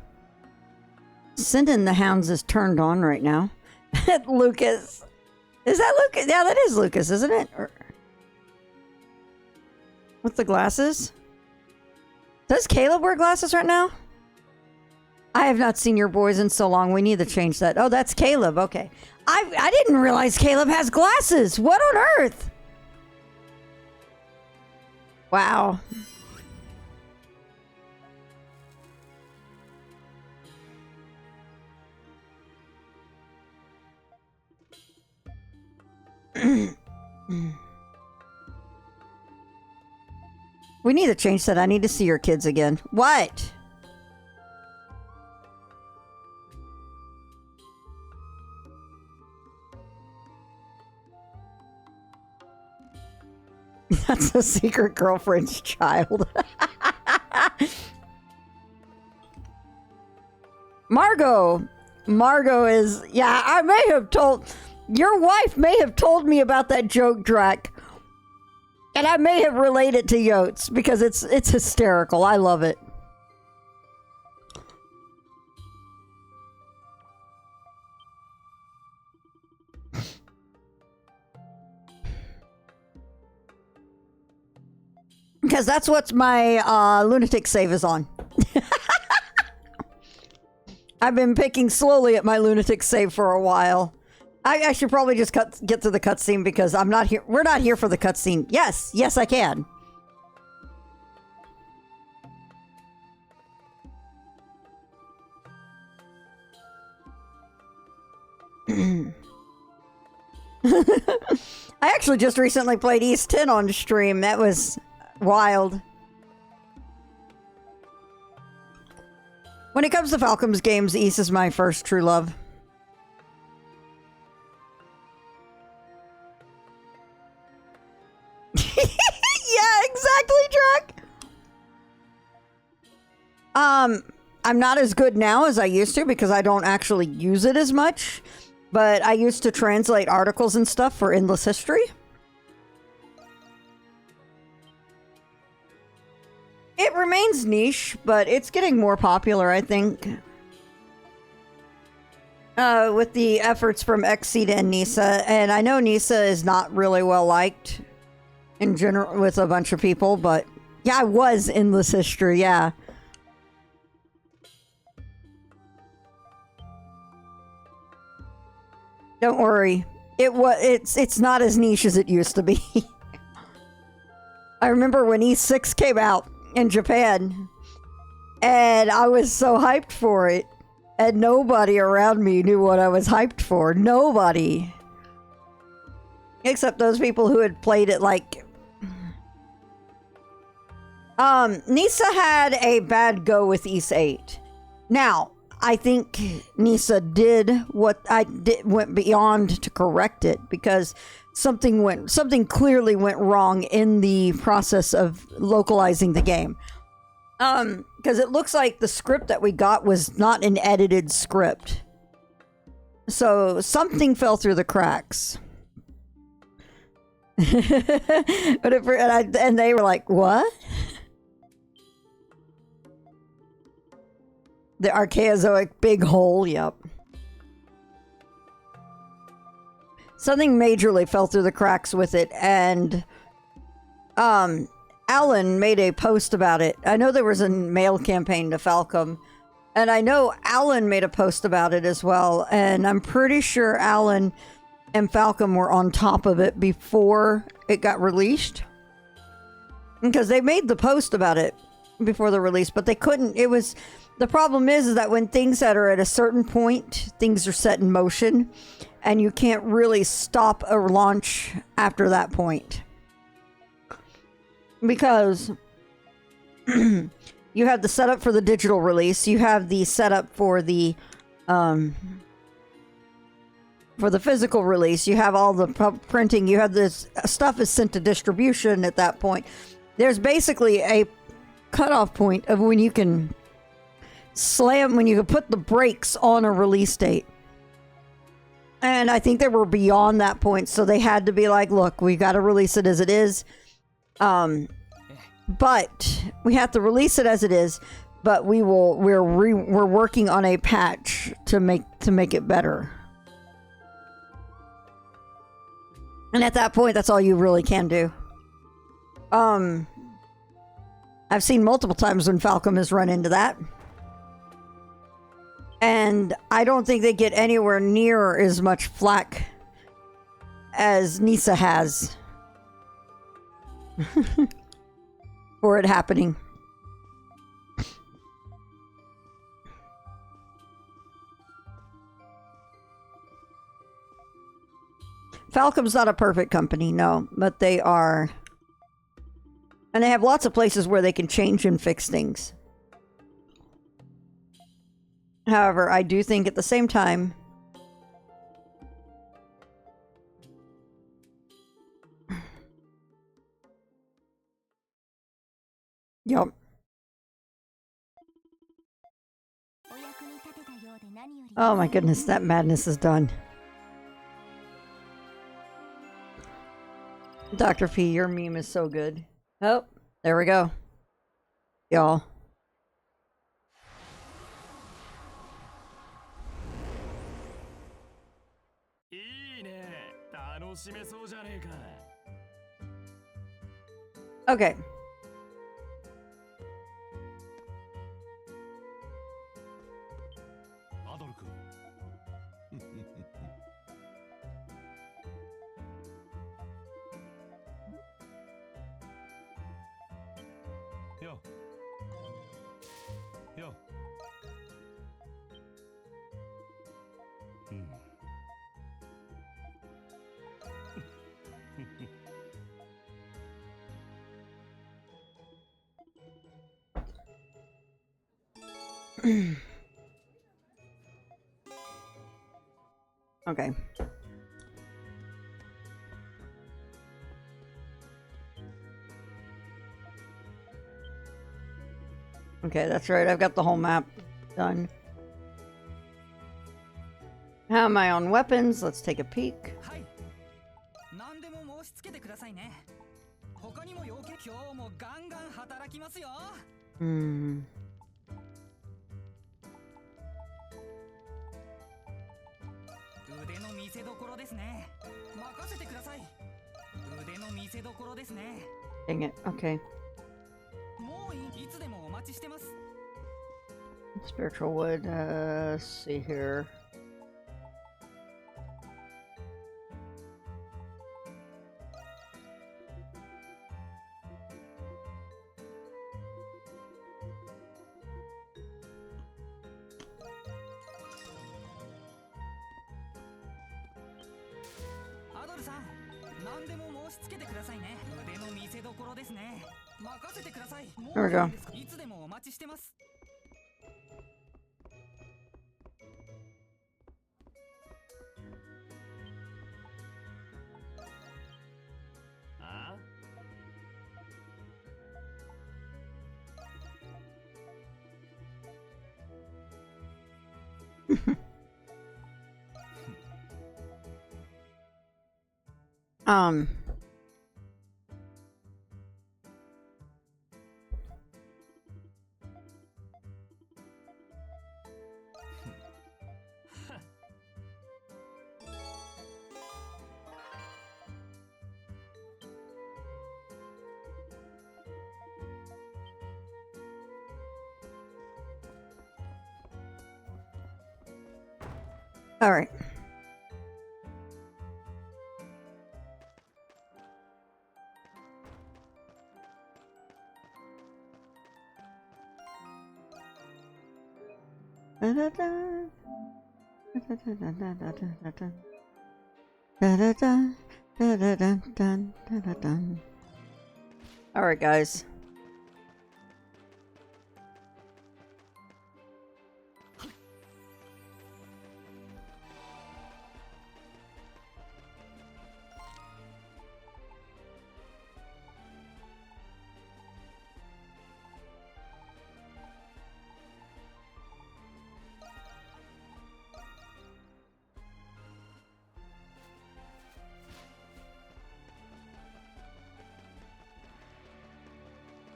Sending the Hounds is turned on right now. Lucas. Is that Lucas? Yeah, that is Lucas, isn't it? Or... with the glasses? Does Caleb wear glasses right now? I have not seen your boys in so long. We need to change that. Oh, that's Caleb. Okay. I didn't realize Caleb has glasses. What on earth? Wow. We need to change that. I need to see your kids again. What? That's a secret girlfriend's child. Margot is, yeah, I may have told, your wife may have told me about that joke, Drac. And I may have related to Yotes because it's hysterical. I love it. Because that's what my lunatic save is on. I've been picking slowly at my lunatic save for a while. I should probably just get to the cutscene because I'm not here. We're not here for the cutscene. Yes, I can. I actually just recently played East 10 on stream. That was wild. When it comes to Falcom's games, East is my first true love. Yeah, exactly, Drac. I'm not as good now as I used to because I don't actually use it as much. But I used to translate articles and stuff for Endless History. It remains niche, but it's getting more popular, I think. With the efforts from Xseed and Nisa. And I know Nisa is not really well liked in general with a bunch of people, but yeah, I was Endless History, yeah. Don't worry. It's not as niche as it used to be. I remember when E6 came out in Japan, and I was so hyped for it, and nobody around me knew what I was hyped for. Nobody. Except those people who had played it like... Nisa had a bad go with Ys 8. Now, I think Nisa did what I did, went beyond to correct it, because something clearly went wrong in the process of localizing the game. Because it looks like the script that we got was not an edited script. So something fell through the cracks. And they were like, what? The Archaeozoic big hole, yep. Something majorly fell through the cracks with it, and Alan made a post about it. I know there was a mail campaign to Falcom, and I know Alan made a post about it as well, and I'm pretty sure Alan and Falcom were on top of it before it got released. Because they made the post about it before the release, but they couldn't. The problem is that when things that are at a certain point, things are set in motion, and you can't really stop a launch after that point. Because you have the setup for the digital release, you have the setup for the physical release, you have all the printing, you have this stuff is sent to distribution at that point. There's basically a cutoff point of when you can put the brakes on a release date. And I think they were beyond that point, so they had to be like, look, we got to release it as it is. But we have to release it as it is, but we're working on a patch to make it better. And at that point, that's all you really can do. I've seen multiple times when Falcom has run into that. And I don't think they get anywhere near as much flack as Nisa has for it happening. Falcom's not a perfect company, no, but they are. And they have lots of places where they can change and fix things. However, I do think at the same time, yep. Oh my goodness, that madness is done. Dr. P, your meme is so good. Oh, there we go. Y'all. Okay. Okay. Okay, that's right. I've got the whole map. Done. How am I on weapons? Let's take a peek. Hmm. Dang it. Okay. Spiritual wood. Let's see here. There we go. um. All right. All right, guys.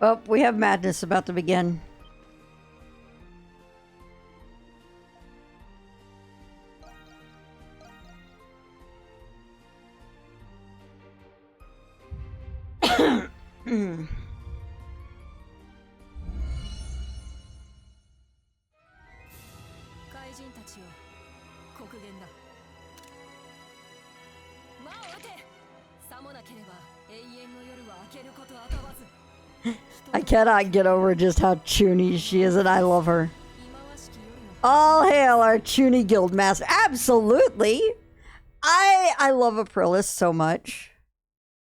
Well, we have madness about to begin. I cannot get over just how chuny she is, and I love her. All hail our chuny guild master. Absolutely. I love Aprilis so much.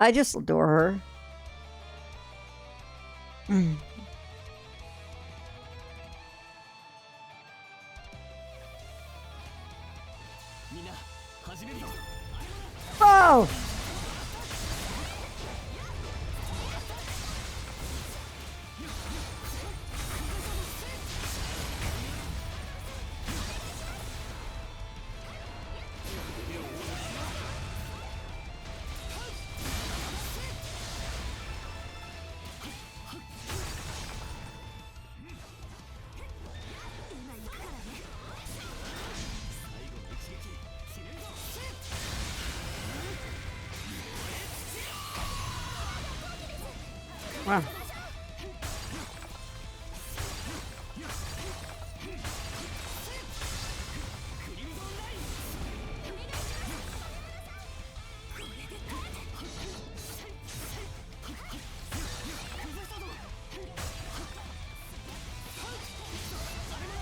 I just adore her. Oh! Wow.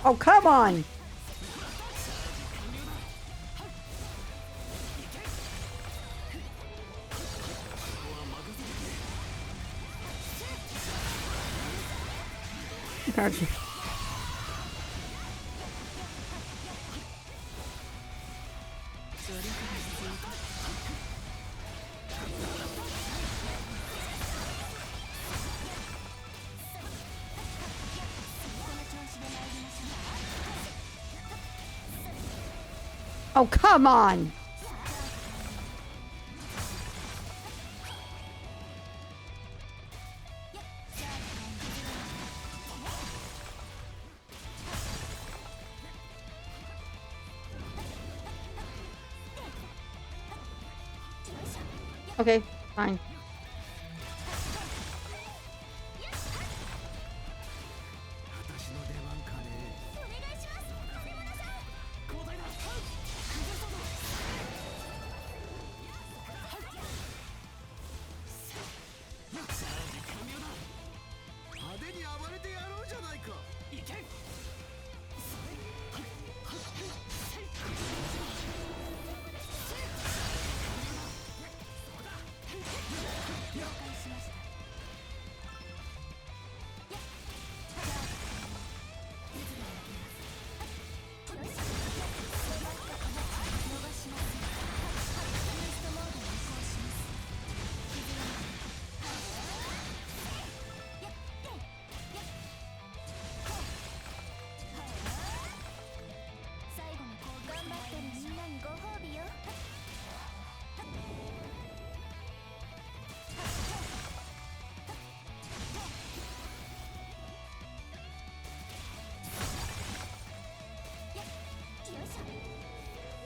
Oh, come on. Gotcha. Oh, come on. Okay, fine.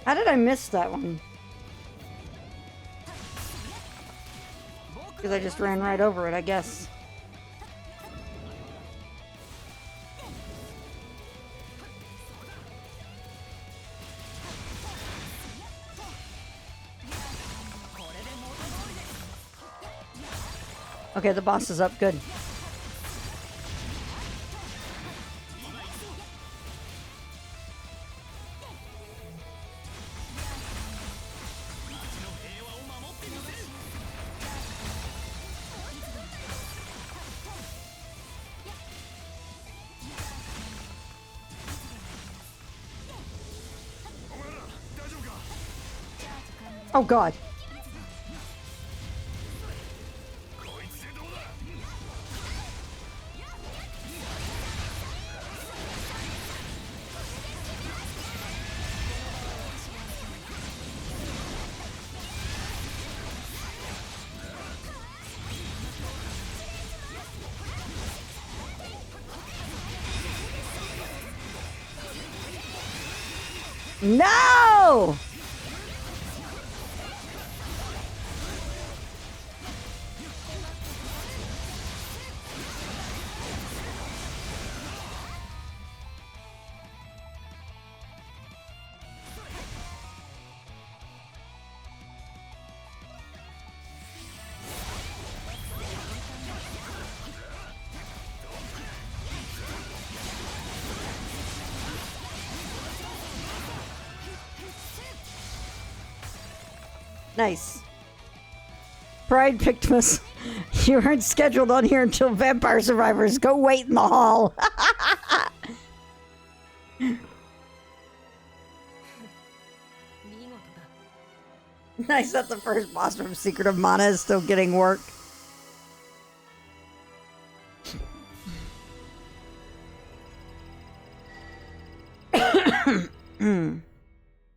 How did I miss that one? Because I just ran right over it, I guess. Okay, the boss is up. Good. Oh, God. No! Nice. Pride Pictmas. You aren't scheduled on here until Vampire Survivors. Go wait in the hall. Nice that the first boss from Secret of Mana is still getting work.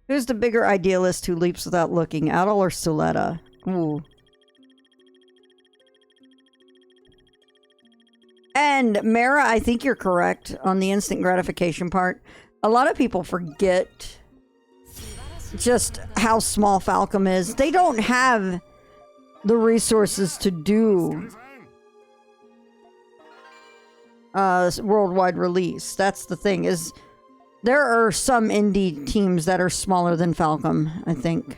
Who's the bigger idealist who leaps without looking, Adol or Suletta? Ooh. And Mara, I think you're correct on the instant gratification part. A lot of people forget just how small Falcom is. They don't have the resources to do worldwide release. That's the thing, is there are some indie teams that are smaller than Falcom, I think.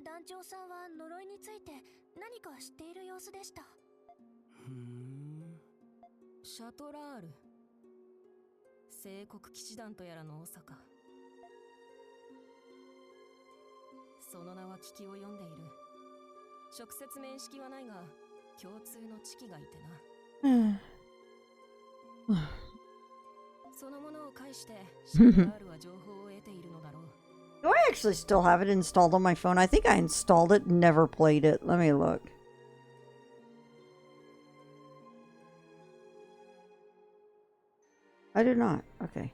団長さんは呪いについて何か知っている様子でした。シャトラール、聖国騎士団とやらの長か。その名は聞き及んでいる。直接面識はないが共通の知己がいてな。そのものを介してシャトラールは情報を得ているのだろう。Do I actually still have it installed on my phone? I think I installed it and never played it. Let me look. I do not. Okay.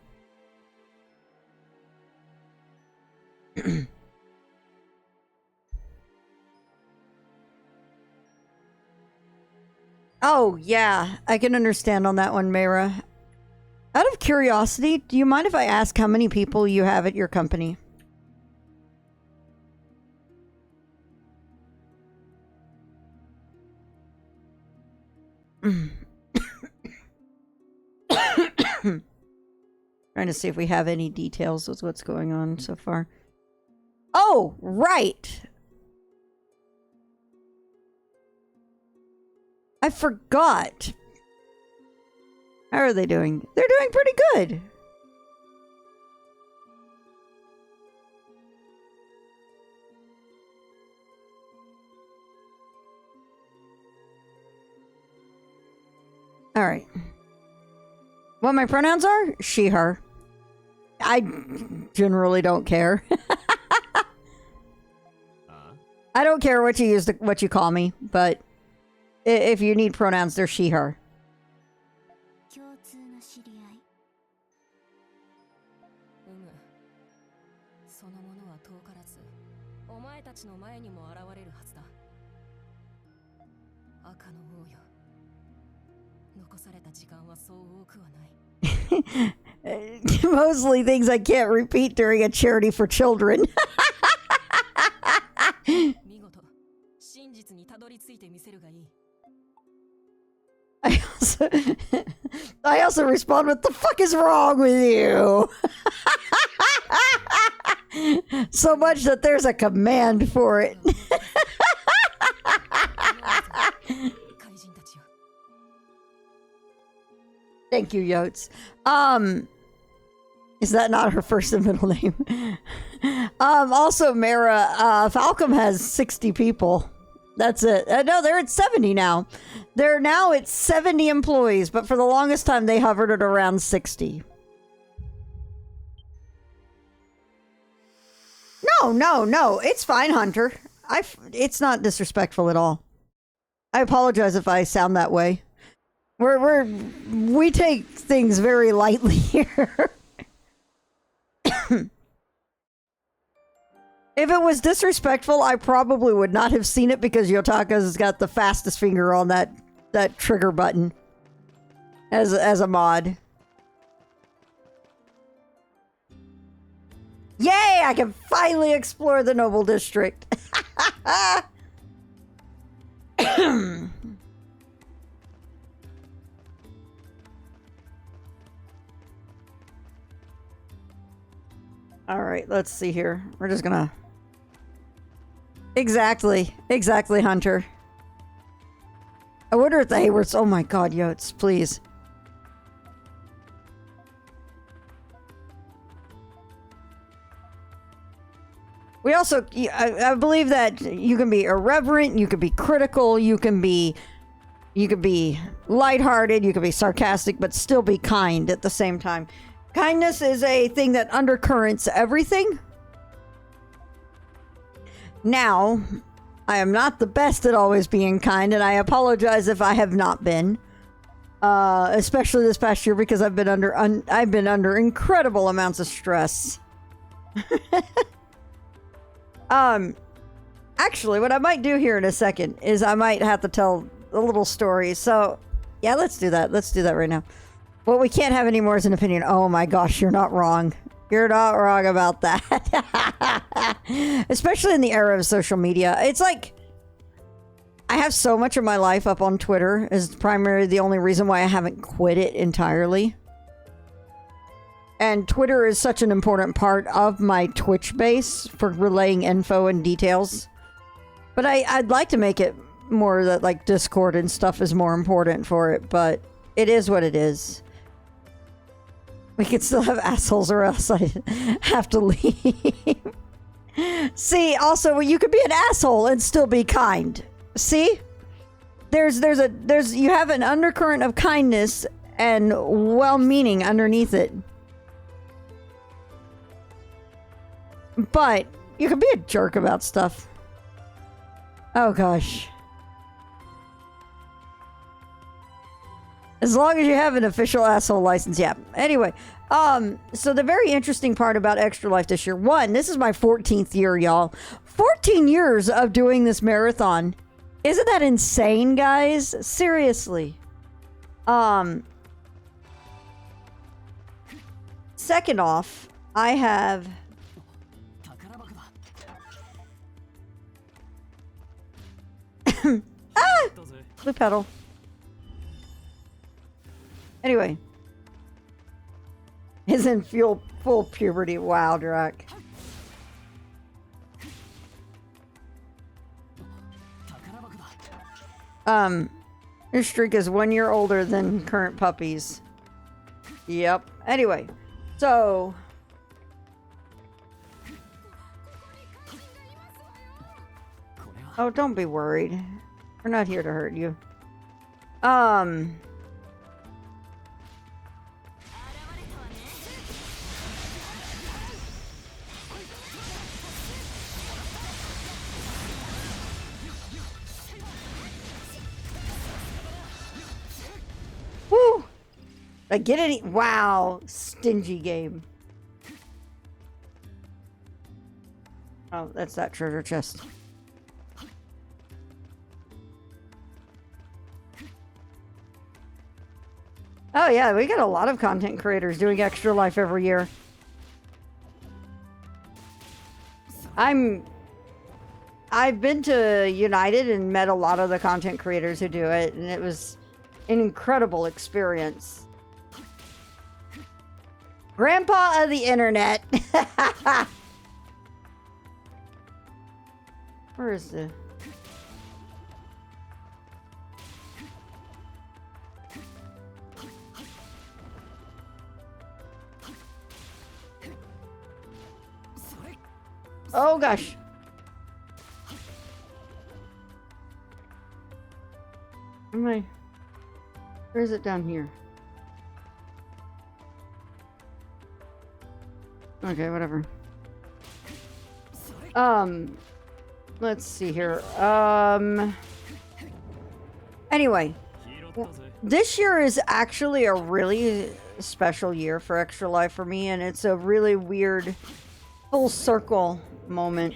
Oh, yeah. I can understand on that one, Mayra. Out of curiosity, do you mind if I ask how many people you have at your company? Trying to see if we have any details with what's going on so far. Oh, right. I forgot. How are they doing? They're doing pretty good. All right. What my pronouns are? She, her. I generally don't care. I don't care what you use, what you call me, but if you need pronouns, they're she, her. Mostly things I can't repeat during a charity for children. I also respond, what the fuck is wrong with you? So much that there's a command for it. Thank you, Yotes. Is that not her first and middle name? Also, Mara, Falcom has 60 people. That's it. No, they're at 70 now. They're now at 70 employees, but for the longest time, they hovered at around 60. No. It's fine, Hunter. It's not disrespectful at all. I apologize if I sound that way. We take things very lightly here. If it was disrespectful, I probably would not have seen it because Yotaka's got the fastest finger on that trigger button as a mod. Yay! I can finally explore the Noble District. All right, let's see here. We're just gonna... Exactly, Hunter. I wonder if the Haywards... Oh my god, Yotes, please. We also... I believe that you can be irreverent, you can be critical, you can be lighthearted, you can be sarcastic, but still be kind at the same time. Kindness is a thing that undercurrents everything. Now, I am not the best at always being kind, and I apologize if I have not been. Especially this past year because I've been under incredible amounts of stress. Actually, what I might do here in a second is I might have to tell a little story. So, yeah, let's do that. Let's do that right now. What we can't have anymore is an opinion. Oh my gosh, you're not wrong. You're not wrong about that. Especially in the era of social media. It's like, I have so much of my life up on Twitter is primarily the only reason why I haven't quit it entirely. And Twitter is such an important part of my Twitch base for relaying info and details. But I'd like to make it more that like Discord and stuff is more important for it, but it is what it is. We could still have assholes or else I have to leave. See, also you could be an asshole and still be kind. See? There's you have an undercurrent of kindness and well-meaning underneath it. But you can be a jerk about stuff. Oh gosh. As long as you have an official asshole license, yeah. Anyway, so the very interesting part about Extra Life this year, one, this is my 14th year, y'all. 14 years of doing this marathon. Isn't that insane, guys? Seriously. Second off, I have... ah! Blue pedal. Anyway. Is in full puberty. Wow, Drac. Your streak is 1 year older than current puppies. Yep. Anyway, so... Oh, don't be worried. We're not here to hurt you. Woo! I get any... Wow. Stingy game. Oh, that's that treasure chest. Oh yeah, we got a lot of content creators doing Extra Life every year. I've been to United and met a lot of the content creators who do it, and it was an incredible experience. Grandpa of the internet. Where is the... Oh gosh. Am I... Where is it down here? Okay, whatever. Let's see here. Anyway. This year is actually a really special year for Extra Life for me, and it's a really weird full circle moment.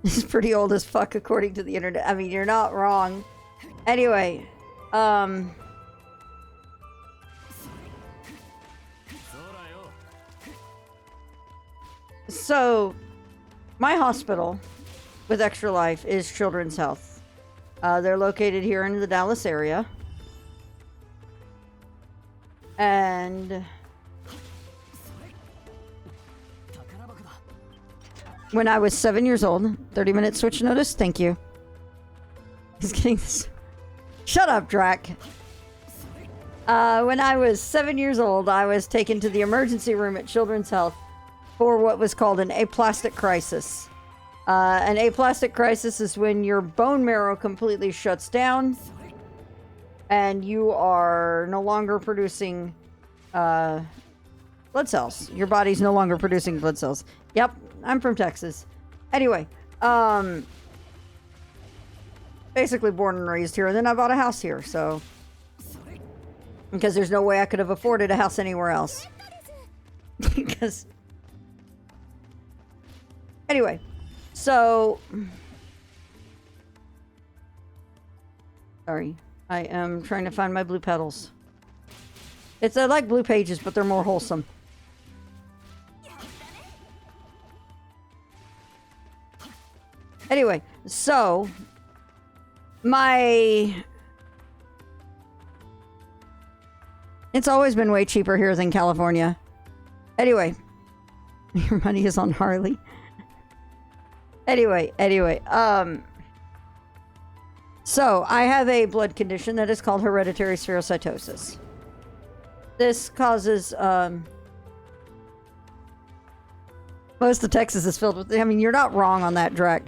This is pretty old as fuck according to the internet. I mean, you're not wrong. Anyway, so my hospital with Extra Life is Children's Health. They're located here in the Dallas area. And when I was 7 years old, 30-minute switch notice, thank you. He's getting this. Shut up, Drac. When I was 7 years old, I was taken to the emergency room at Children's Health for what was called an aplastic crisis. An aplastic crisis is when your bone marrow completely shuts down and you are no longer producing blood cells. Your body's no longer producing blood cells. Yep, I'm from Texas. Anyway, basically born and raised here, and then I bought a house here, so... Because there's no way I could have afforded a house anywhere else. Because... Anyway, so... Sorry. I am trying to find my blue petals. I like blue pages, but they're more wholesome. Anyway, so... It's always been way cheaper here than California. Anyway. Your money is on Harley. Anyway, so I have a blood condition that is called hereditary spherocytosis. This causes, most of Texas is filled with, I mean, you're not wrong on that, Drek.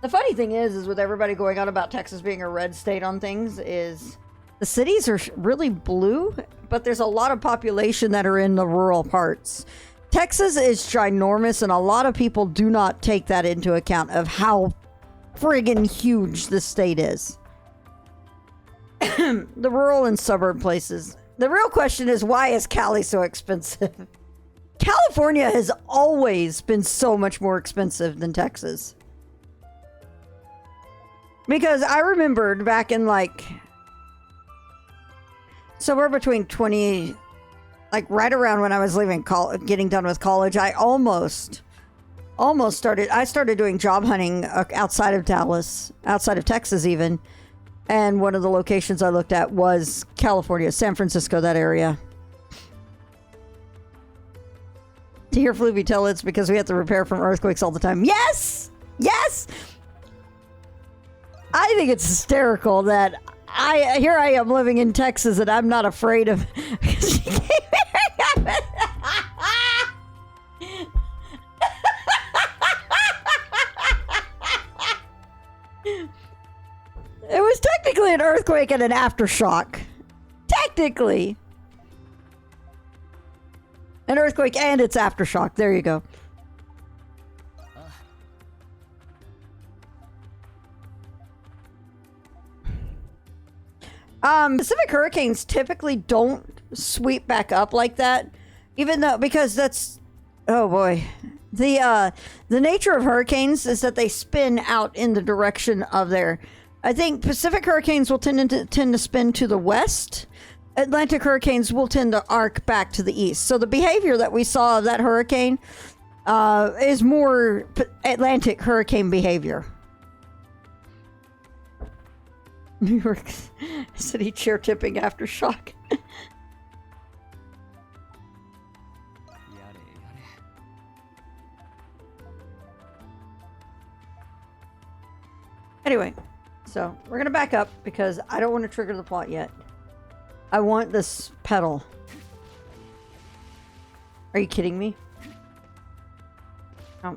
The funny thing is with everybody going on about Texas being a red state on things is the cities are really blue, but there's a lot of population that are in the rural parts. Texas is ginormous, and a lot of people do not take that into account of how friggin' huge this state is. The rural and suburb places. The real question is, why is Cali so expensive? California has always been so much more expensive than Texas. Because I remembered back in like, somewhere between 20, like right around when I was leaving college, getting done with college, I almost started doing job hunting outside of Dallas, outside of Texas even. And one of the locations I looked at was California, San Francisco, that area. To hear Fluby tell it's because we have to repair from earthquakes all the time. Yes! Yes! I think it's hysterical that here I am living in Texas and I'm not afraid of. It was technically an earthquake and an aftershock. Technically. An earthquake and its aftershock. There you go. Pacific hurricanes typically don't sweep back up like that, even though, because that's, oh boy, the nature of hurricanes is that they spin out in the direction of their. I think Pacific hurricanes will tend to spin to the west. Atlantic hurricanes will tend to arc back to the east. So the behavior that we saw of that hurricane is more Atlantic hurricane behavior. New York City chair tipping aftershock. Anyway, so we're gonna back up because I don't want to trigger the plot yet. I want this pedal. Are you kidding me? Oh.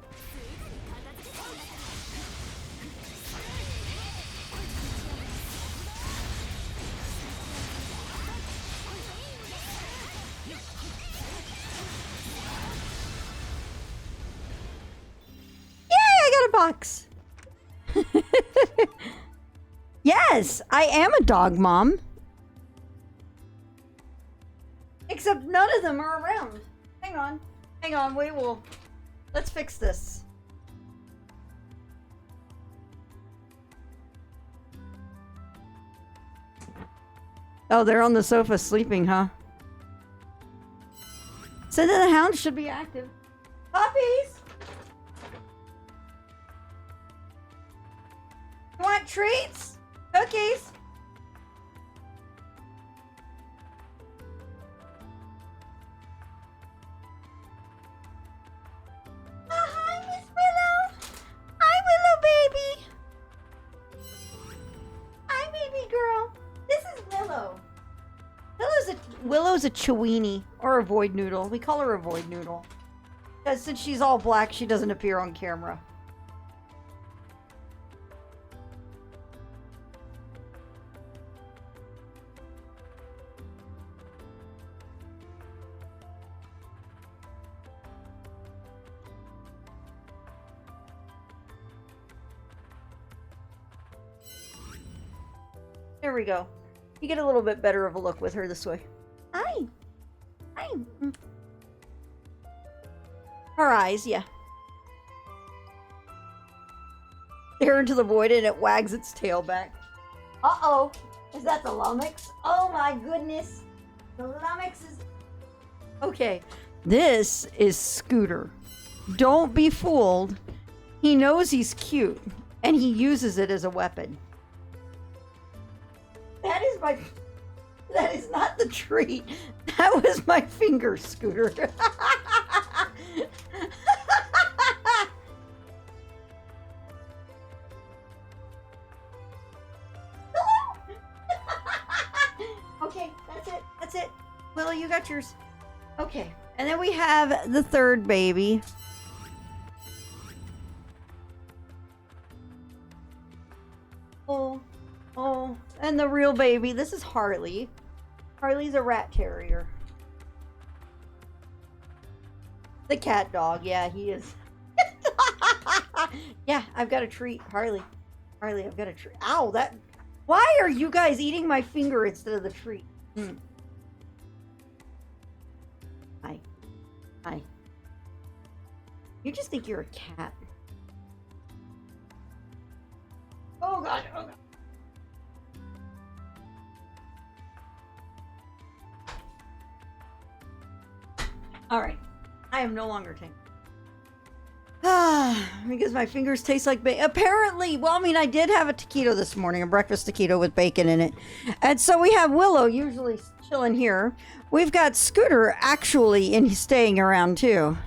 Box. Yes, I am a dog mom. Except none of them are around. Hang on, let's fix this. Oh, they're on the sofa sleeping, huh? So then the hound should be active. Puppies! Want treats? Cookies? Hi, Miss Willow. Hi, Willow baby. Hi, baby girl. This is Willow. Willow's a Chewini, or a void noodle. We call her a void noodle. Because since she's all black, she doesn't appear on camera. There we go. You get a little bit better of a look with her this way. Hi. Hi. Her eyes, yeah. Stare into the void and it wags its tail back. Uh-oh. Is that the lummox? Oh my goodness. The lummox is... Okay. This is Scooter. Don't be fooled. He knows he's cute and he uses it as a weapon. That is not the treat. That was my finger, Scooter. it. That's it. Willow, you got yours. Okay. And then we have the third baby. Oh, and the real baby. This is Harley. Harley's a rat terrier. The cat dog. Yeah, he is. Yeah, I've got a treat. Harley, I've got a treat. Ow, that... Why are you guys eating my finger instead of the treat? Hi. You just think you're a cat. Oh god. Alright. I am no longer tangled. Because my fingers taste like bacon. Apparently, well, I mean, I did have a taquito this morning, a breakfast taquito with bacon in it. And so we have Willow usually chilling here. We've got Scooter actually staying around too.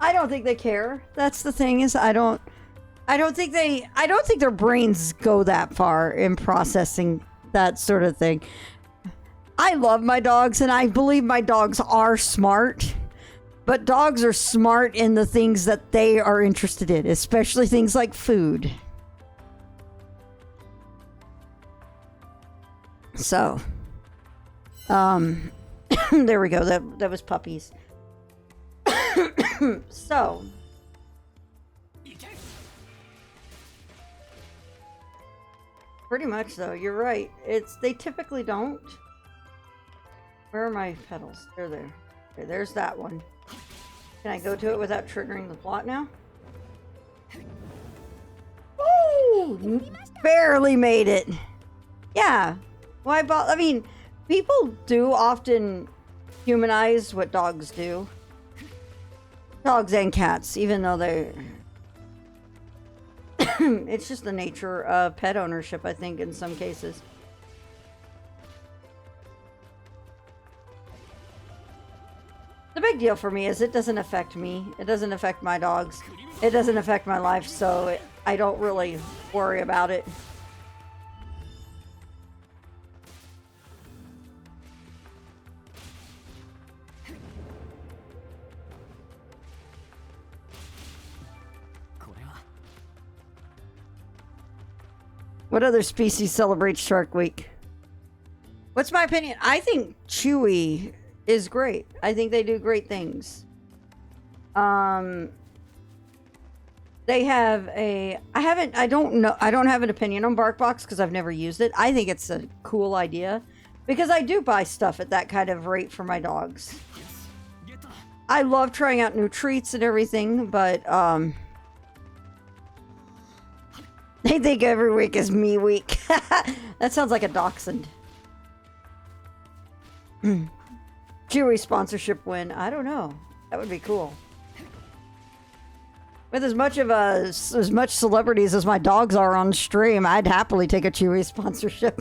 I don't think they care. That's the thing, is I don't think their brains go that far in processing that sort of thing. I love my dogs and I believe my dogs are smart, but dogs are smart in the things that they are interested in, especially things like food. So, there we go. That was puppies. So, pretty much though, you're right. They typically don't. Where are my petals? They're there. Okay, there's that one. Can I go to it without triggering the plot now? Ooh, barely made it. Yeah. Well, I mean, people do often humanize what dogs do. Dogs and cats, even though they're... It's just the nature of pet ownership, I think, in some cases. The big deal for me is it doesn't affect me. It doesn't affect my dogs. It doesn't affect my life, so I don't really worry about it. What other species celebrates Shark Week? What's my opinion? I think Chewy is great. I think they do great things. They have I don't have an opinion on BarkBox because I've never used it. I think it's a cool idea because I do buy stuff at that kind of rate for my dogs. I love trying out new treats and everything, but they think every week is me week. That sounds like a dachshund. Chewy sponsorship win. I don't know. That would be cool. With as much celebrities as my dogs are on stream, I'd happily take a Chewy sponsorship.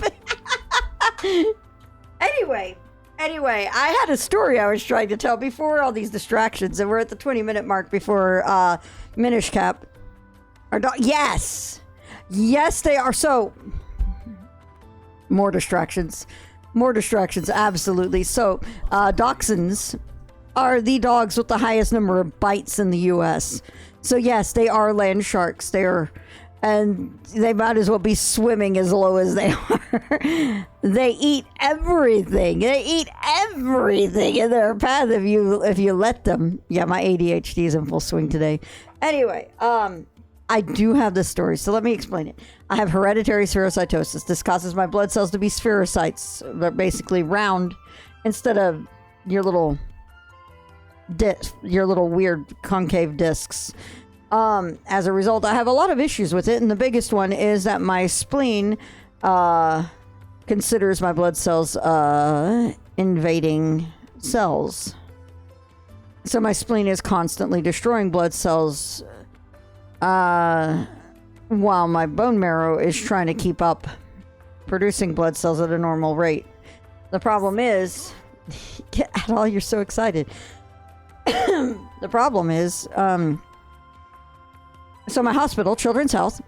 Anyway, I had a story I was trying to tell before all these distractions, and we're at the 20-minute mark before Minish Cap. Yes! Yes, they are. So, more distractions. More distractions, absolutely. So, dachshunds are the dogs with the highest number of bites in the U.S. So, yes, they are land sharks. And they might as well be swimming as low as they are. They eat everything. They eat everything in their path if you let them. Yeah, my ADHD is in full swing today. Anyway, I do have this story, so let me explain it. I have hereditary spherocytosis. This causes my blood cells to be spherocytes. They're basically round instead of your little weird concave discs. As a result, I have a lot of issues with it, and the biggest one is that my spleen considers my blood cells invading cells. So my spleen is constantly destroying blood cells while my bone marrow is trying to keep up producing blood cells at a normal rate. The problem is, you're so excited. The problem is, so my hospital, Children's Health,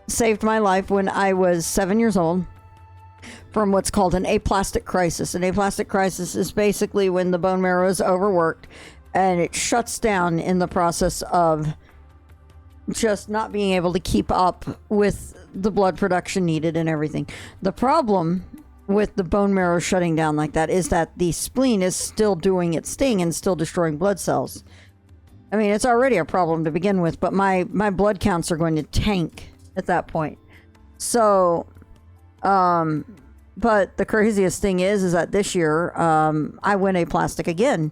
saved my life when I was 7 years old from what's called an aplastic crisis. An aplastic crisis is basically when the bone marrow is overworked and it shuts down in the process of just not being able to keep up with the blood production needed and everything. The problem with the bone marrow shutting down like that is that the spleen is still doing its thing and still destroying blood cells. I mean, it's already a problem to begin with, but my blood counts are going to tank at that point. So, but the craziest thing is that this year, I went aplastic again.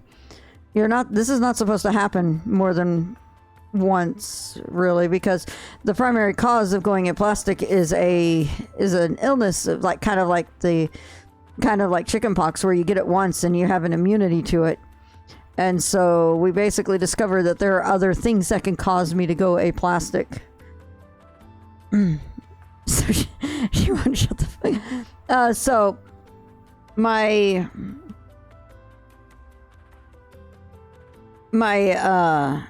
This is not supposed to happen more than once, really, because the primary cause of going aplastic is an illness of kind of like chickenpox, where you get it once and you have an immunity to it. And so we basically discovered that there are other things that can cause me to go aplastic. So she won't shut the fuck. So my I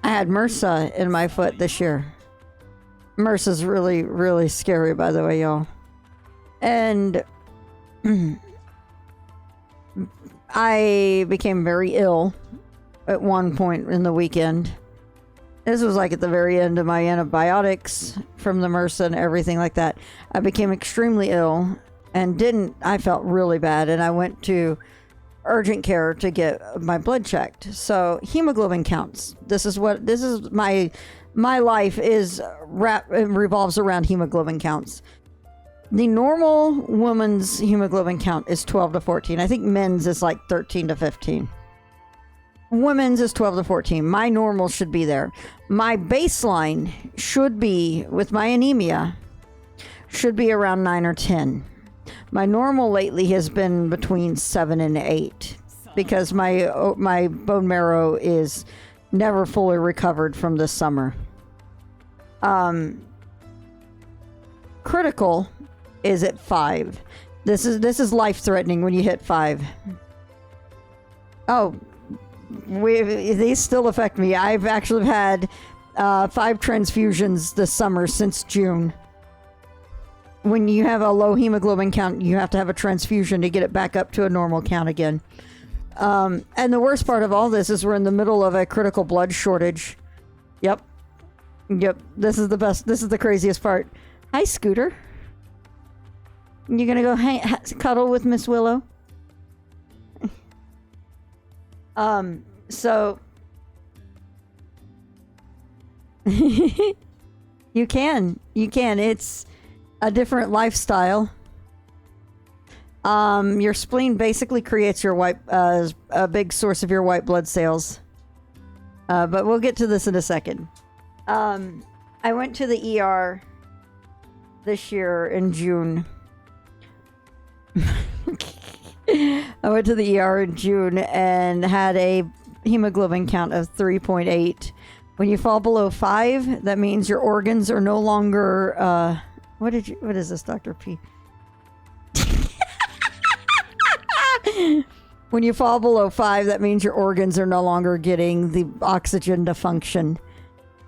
had MRSA in my foot this year. MRSA's really, really scary, by the way, y'all. And I became very ill at one point in the weekend. This was like at the very end of my antibiotics from the MRSA and everything like that. I became extremely ill and I felt really bad, and I went to urgent care to get my blood checked. So hemoglobin counts. This is my life revolves around hemoglobin counts. The normal woman's hemoglobin count is 12 to 14. I think men's is like 13 to 15. Women's is 12 to 14. My normal should be there. My baseline should be, with my anemia, should be around 9 or 10. My normal lately has been between 7 and 8 because my bone marrow is never fully recovered from this summer. Critical is at 5. This is life-threatening when you hit 5. Oh, these still affect me. I've actually had 5 transfusions this summer since June. When you have a low hemoglobin count, you have to have a transfusion to get it back up to a normal count again. And the worst part of all this is we're in the middle of a critical blood shortage. Yep. This is the best. This is the craziest part. Hi, Scooter. You gonna go cuddle with Miss Willow? So you can. It's a different lifestyle. Your spleen basically creates your a big source of your white blood cells. But we'll get to this in a second. I went to the ER this year in June. I went to the ER in June and had a hemoglobin count of 3.8. When you fall below 5, that means your organs are no longer, what is this, Dr. P? When you fall below 5, that means your organs are no longer getting the oxygen to function.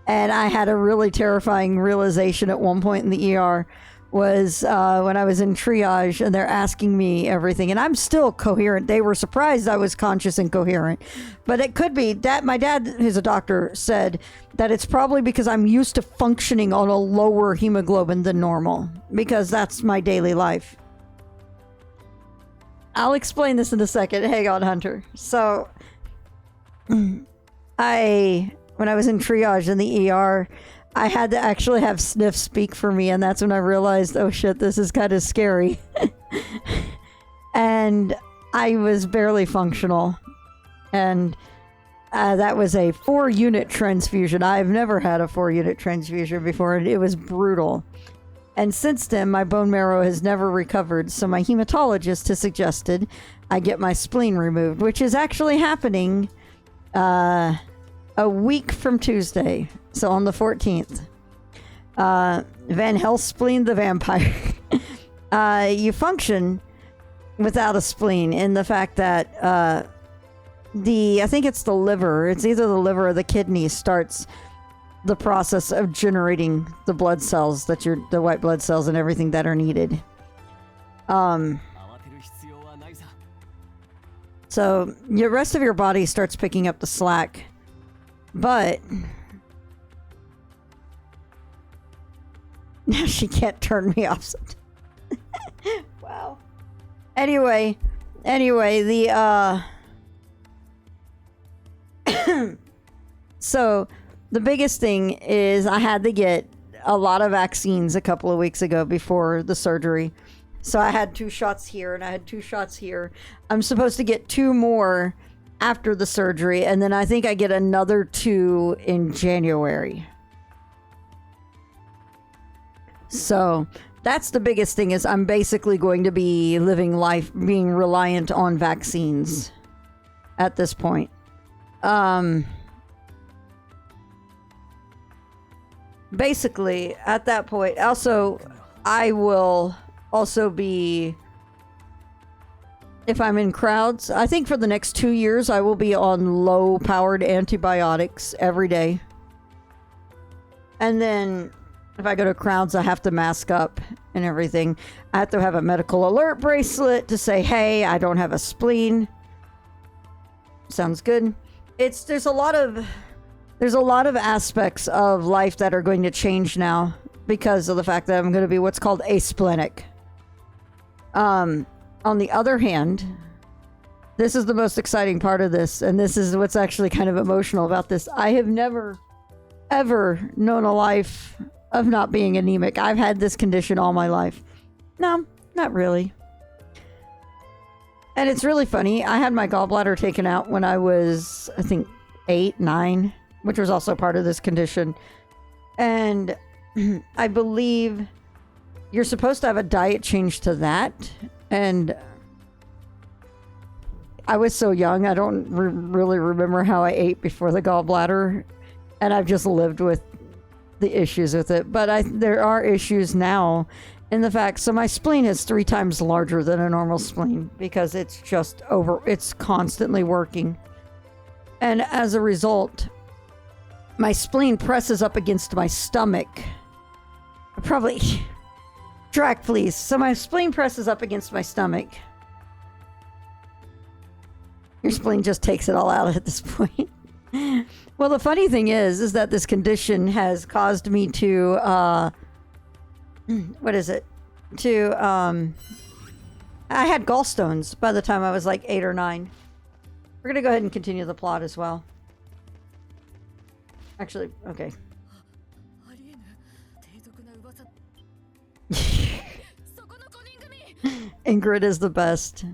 And I had a really terrifying realization at one point in the ER was when I was in triage and they're asking me everything, and I'm still coherent. They were surprised I was conscious and coherent, but it could be that my dad, who's a doctor, said that it's probably because I'm used to functioning on a lower hemoglobin than normal, because that's my daily life. I'll explain this in a second. Hang on, Hunter. So when I was in triage in the ER, I had to actually have Sniff speak for me, and that's when I realized, oh shit, this is kind of scary. And I was barely functional. And that was a 4-unit transfusion. I've never had a 4-unit transfusion before, and it was brutal. And since then, my bone marrow has never recovered, so my hematologist has suggested I get my spleen removed, which is actually happening a week from Tuesday, so on the 14th. Van Helsing spleen the vampire. You function without a spleen in the fact that I think it's the liver. It's either the liver or the kidney starts the process of generating the blood cells the white blood cells and everything that are needed. So the rest of your body starts picking up the slack, but now she can't turn me off. Wow. Anyway, the so the biggest thing is I had to get a lot of vaccines a couple of weeks ago before the surgery. So I had 2 shots here and I had 2 shots here. I'm supposed to get 2 more after the surgery, and then I think I get another 2 in January. So that's the biggest thing, is I'm basically going to be living life being reliant on vaccines at this point. Basically, at that point, also, I will also be, if I'm in crowds, I think for the next 2 years, I will be on low-powered antibiotics every day. And then if I go to crowds, I have to mask up and everything. I have to have a medical alert bracelet to say, hey, I don't have a spleen. Sounds good. There's a lot of aspects of life that are going to change now because of the fact that I'm going to be what's called asplenic. On the other hand, this is the most exciting part of this, and this is what's actually kind of emotional about this. I have never, ever known a life of not being anemic. I've had this condition all my life. No, not really. And it's really funny. I had my gallbladder taken out when I was, I think, 8, 9, which was also part of this condition. And I believe you're supposed to have a diet change to that. And I was so young, I don't really remember how I ate before the gallbladder. And I've just lived with the issues with it. But there are issues now in the fact, so my spleen is 3 times larger than a normal spleen because it's just it's constantly working. And as a result, my spleen presses up against my stomach. Probably, track please. So my spleen presses up against my stomach. Your spleen just takes it all out at this point. Well, the funny thing is that this condition has caused me to, what is it? I had gallstones by the time I was like 8 or 9. We're gonna go ahead and continue the plot as well. Actually, okay. Ingrid is the best.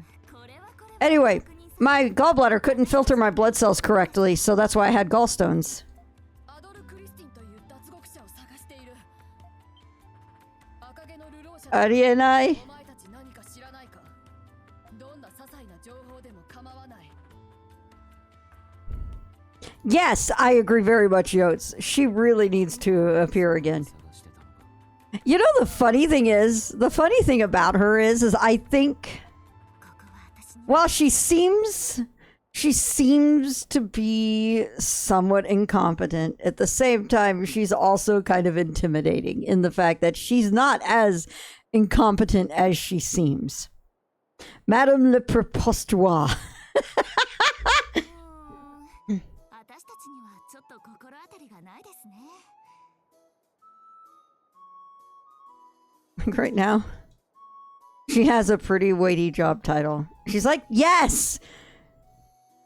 Anyway, my gallbladder couldn't filter my blood cells correctly, so that's why I had gallstones. Arienai. Yes, I agree very much, Yotes. She really needs to appear again. You know, the funny thing about her is I think, well, she seems to be somewhat incompetent. At the same time, she's also kind of intimidating in the fact that she's not as incompetent as she seems. Madame le Prepostoir. Right now, she has a pretty weighty job title. She's like, yes!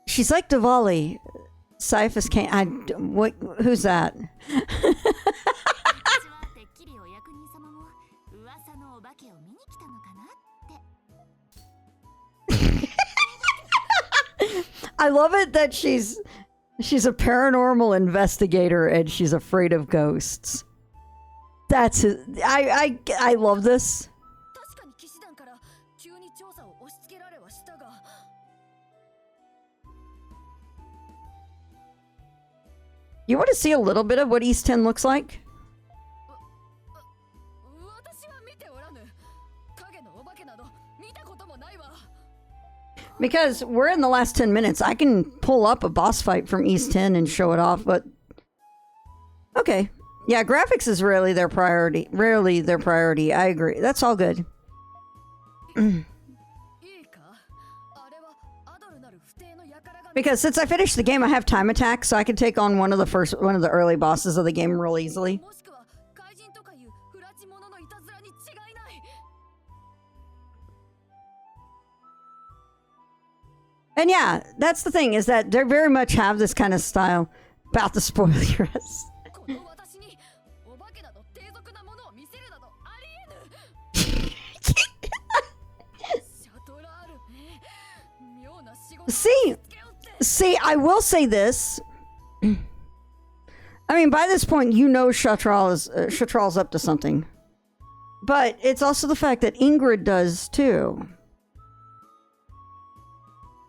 She's like Diwali. Cyphus can't. Who's that? I love it that she's a paranormal investigator and she's afraid of ghosts. That's I love this. You want to see a little bit of what East 10 looks like? Because we're in the last 10 minutes. I can pull up a boss fight from East 10 and show it off, but... Okay. Yeah, graphics is rarely their priority. Rarely their priority. I agree. That's all good. Because since I finished the game, I have time attack, so I can take on one of the early bosses of the game real easily. And yeah, that's the thing, is that they very much have this kind of style. About to spoil your rest. See, I will say this. I mean, by this point, you know Shatral's up to something. But it's also the fact that Ingrid does, too.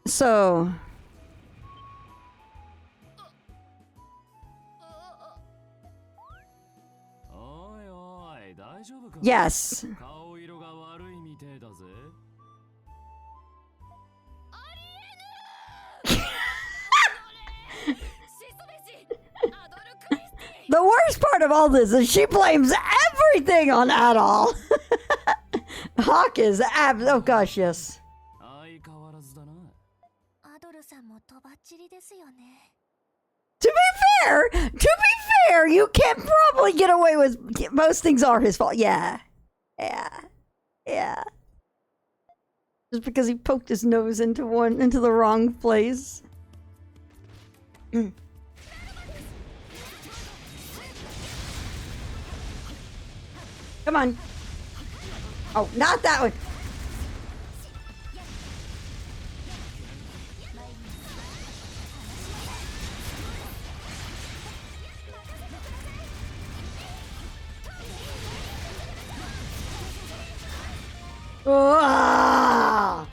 So... Yes. The worst part of all this is she blames everything on Adol. Hawk is oh gosh, yes. To be fair, you can probably get away with most things are his fault. Yeah. Just because he poked his nose into the wrong place. Come on. Oh, not that one. Ah!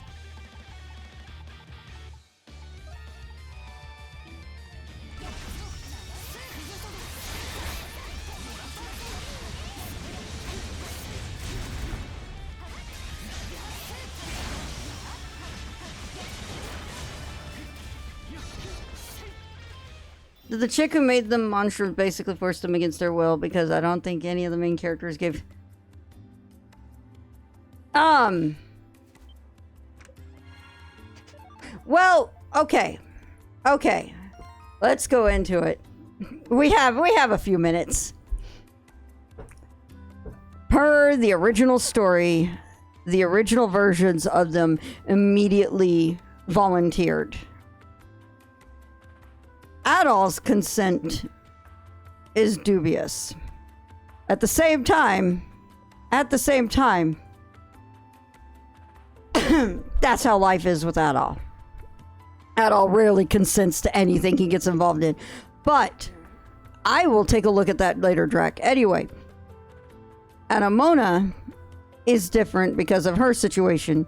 The chick who made them monsters basically forced them against their will, because I don't think any of the main characters gave... Well, okay. Let's go into it. We have a few minutes. Per the original story, the original versions of them immediately volunteered. Adol's consent is dubious. At the same time, that's how life is with Adol. Adol rarely consents to anything he gets involved in. But I will take a look at that later, Drac. Anyway, Anamona is different because of her situation.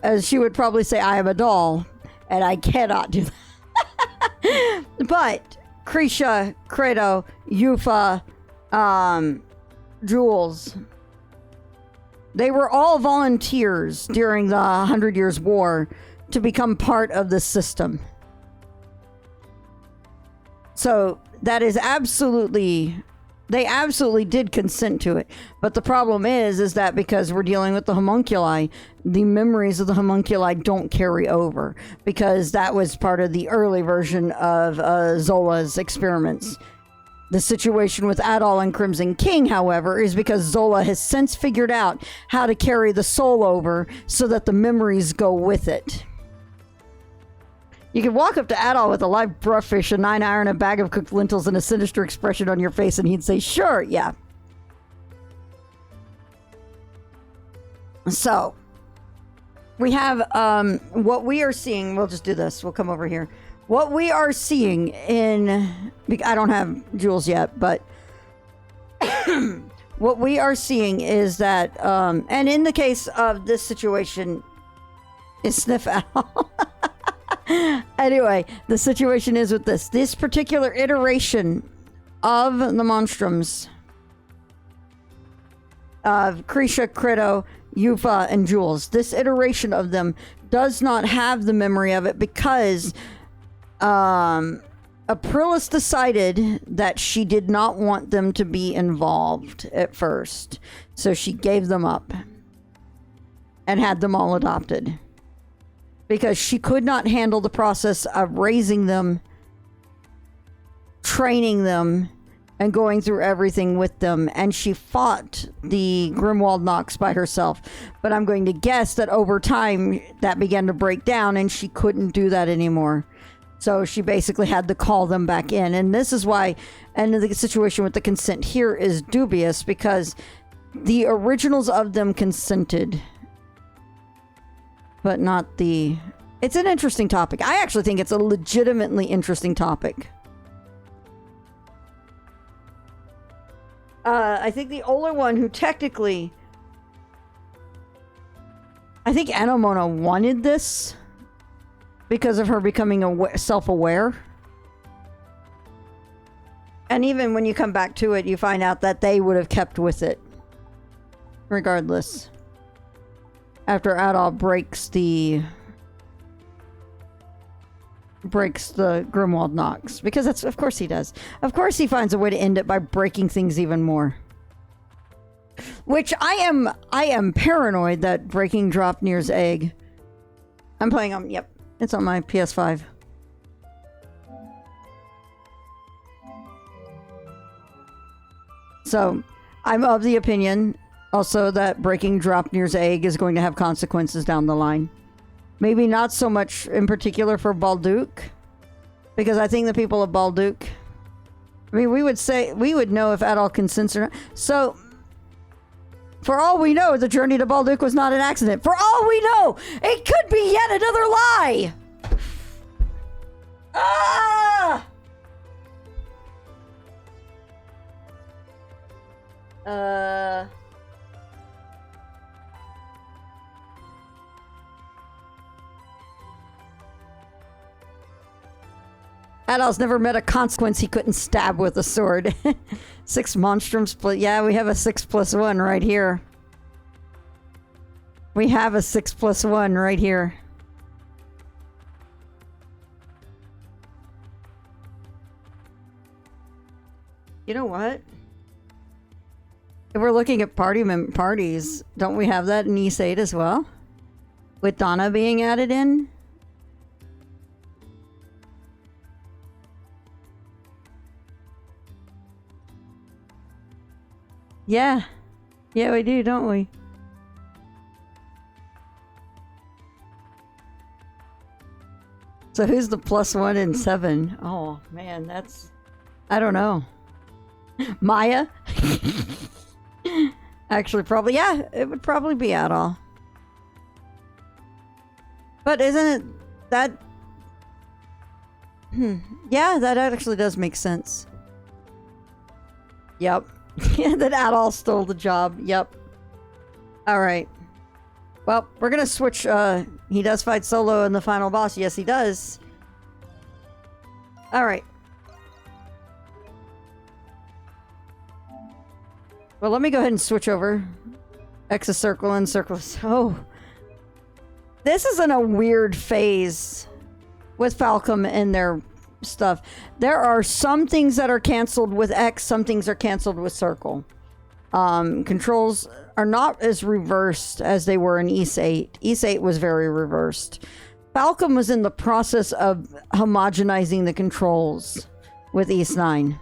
As she would probably say, I am a doll, and I cannot do that. But Krisha, Credo, Yufa, Jules, they were all volunteers during the 100 Years' War to become part of the system. So that is absolutely... They absolutely did consent to it. But the problem is that because we're dealing with the homunculi, the memories of the homunculi don't carry over. Because that was part of the early version of Zola's experiments. The situation with Adol and Crimson King, however, is because Zola has since figured out how to carry the soul over so that the memories go with it. You can walk up to Adol with a live brushfish, a 9-iron, a bag of cooked lentils, and a sinister expression on your face, and he'd say, sure, yeah. So, we have what we are seeing. We'll just do this. We'll come over here. What we are seeing in... I don't have Jules yet, but... what we are seeing is that... and in the case of this situation... is Sniff Adol. Anyway, the situation is with this particular iteration of the monstrums of Krisha, Credo, Yufa, and Jules. This iteration of them does not have the memory of it because Aprilis decided that she did not want them to be involved at first. So she gave them up and had them all adopted because she could not handle the process of raising them, training them, and going through everything with them. And she fought the Grimwald Nox by herself. But I'm going to guess that over time that began to break down and she couldn't do that anymore. So she basically had to call them back in. And this is why, and the situation with the consent here is dubious because the originals of them consented. But not the... It's an interesting topic. I actually think it's a legitimately interesting topic. I think the older one who technically... I think Anomona wanted this because of her becoming self-aware. And even when you come back to it, you find out that they would have kept with it. Regardless. After Adol breaks the Grimwald Nox. Because that's, of course he does. Of course he finds a way to end it by breaking things even more. Which I am paranoid that breaking Dropnir's egg. I'm playing on, yep. It's on my PS5. So, I'm of the opinion also that breaking Dropnir's egg is going to have consequences down the line. Maybe not so much in particular for Balduq, because I think the people of Balduq, I mean, we would know if Adol consents or not. So, for all we know, the journey to Balduq was not an accident. For all we know, it could be yet another lie! Ah! Adol's never met a consequence he couldn't stab with a sword. 6 monstrums split. Yeah, we have a 6+1 right here. We have a 6+1 right here. You know what? If we're looking at parties, don't we have that in East 8 as well? With Donna being added in? Yeah. Yeah, we do, don't we? So who's the +1 in 7? Oh, man, that's... I don't know. Maya? Actually, probably, yeah, it would probably be Adol. But isn't it that... Yeah, that actually does make sense. Yep. That Adol stole the job. Yep. Alright. Well, we're gonna switch, he does fight solo in the final boss. Yes, he does. Alright. Well, let me go ahead and switch over. X is circle and circle is... Oh. This is in a weird phase with Falcom and their stuff. There are some things that are canceled with X, some things are canceled with circle. Controls are not as reversed as they were in Ys 8. Ys 8 was very reversed. Falcom was in the process of homogenizing the controls with Ys 9.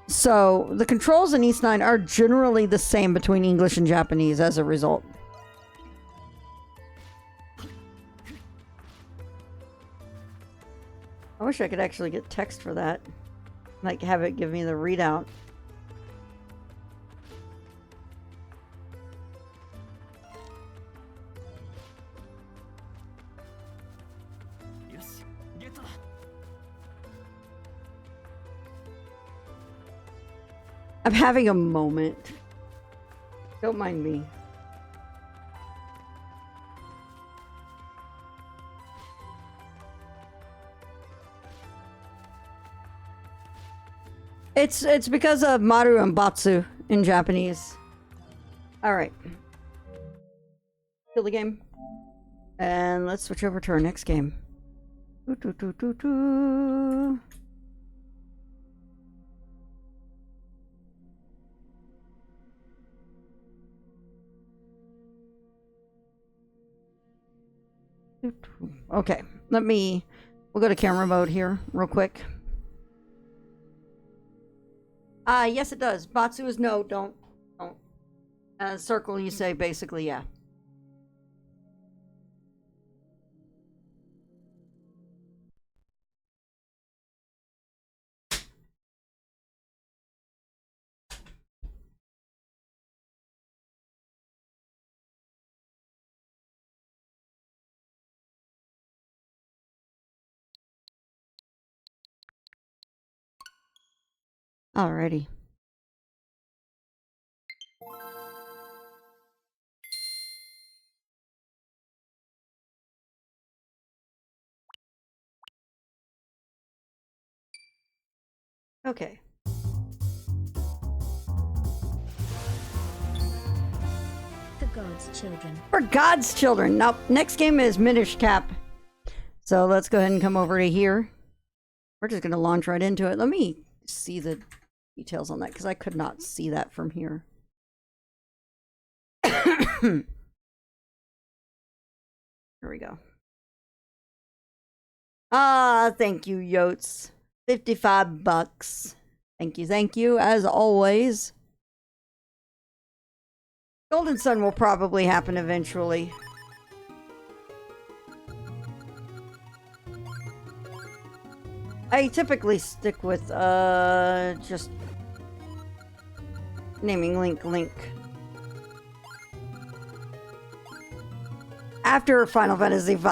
So, the controls in Ys 9 are generally the same between English and Japanese as a result. I wish I could actually get text for that. Like, have it give me the readout. I'm having a moment. Don't mind me. It's because of Maru and Batsu in Japanese. Alright. Kill the game. And let's switch over to our next game. Doo, doo, doo, doo, doo. Okay, we'll go to camera mode here real quick. Yes it does. Batsu is no, don't. Circle you say basically yeah. Alrighty. Okay. For God's children. For God's children. Now, next game is Minish Cap. So let's go ahead and come over to here. We're just going to launch right into it. Let me see the details on that because I could not see that from here. Here we go. Thank you, Yotes. 55 bucks. Thank you, as always. Golden Sun will probably happen eventually. I typically stick with, just naming Link. After Final Fantasy V.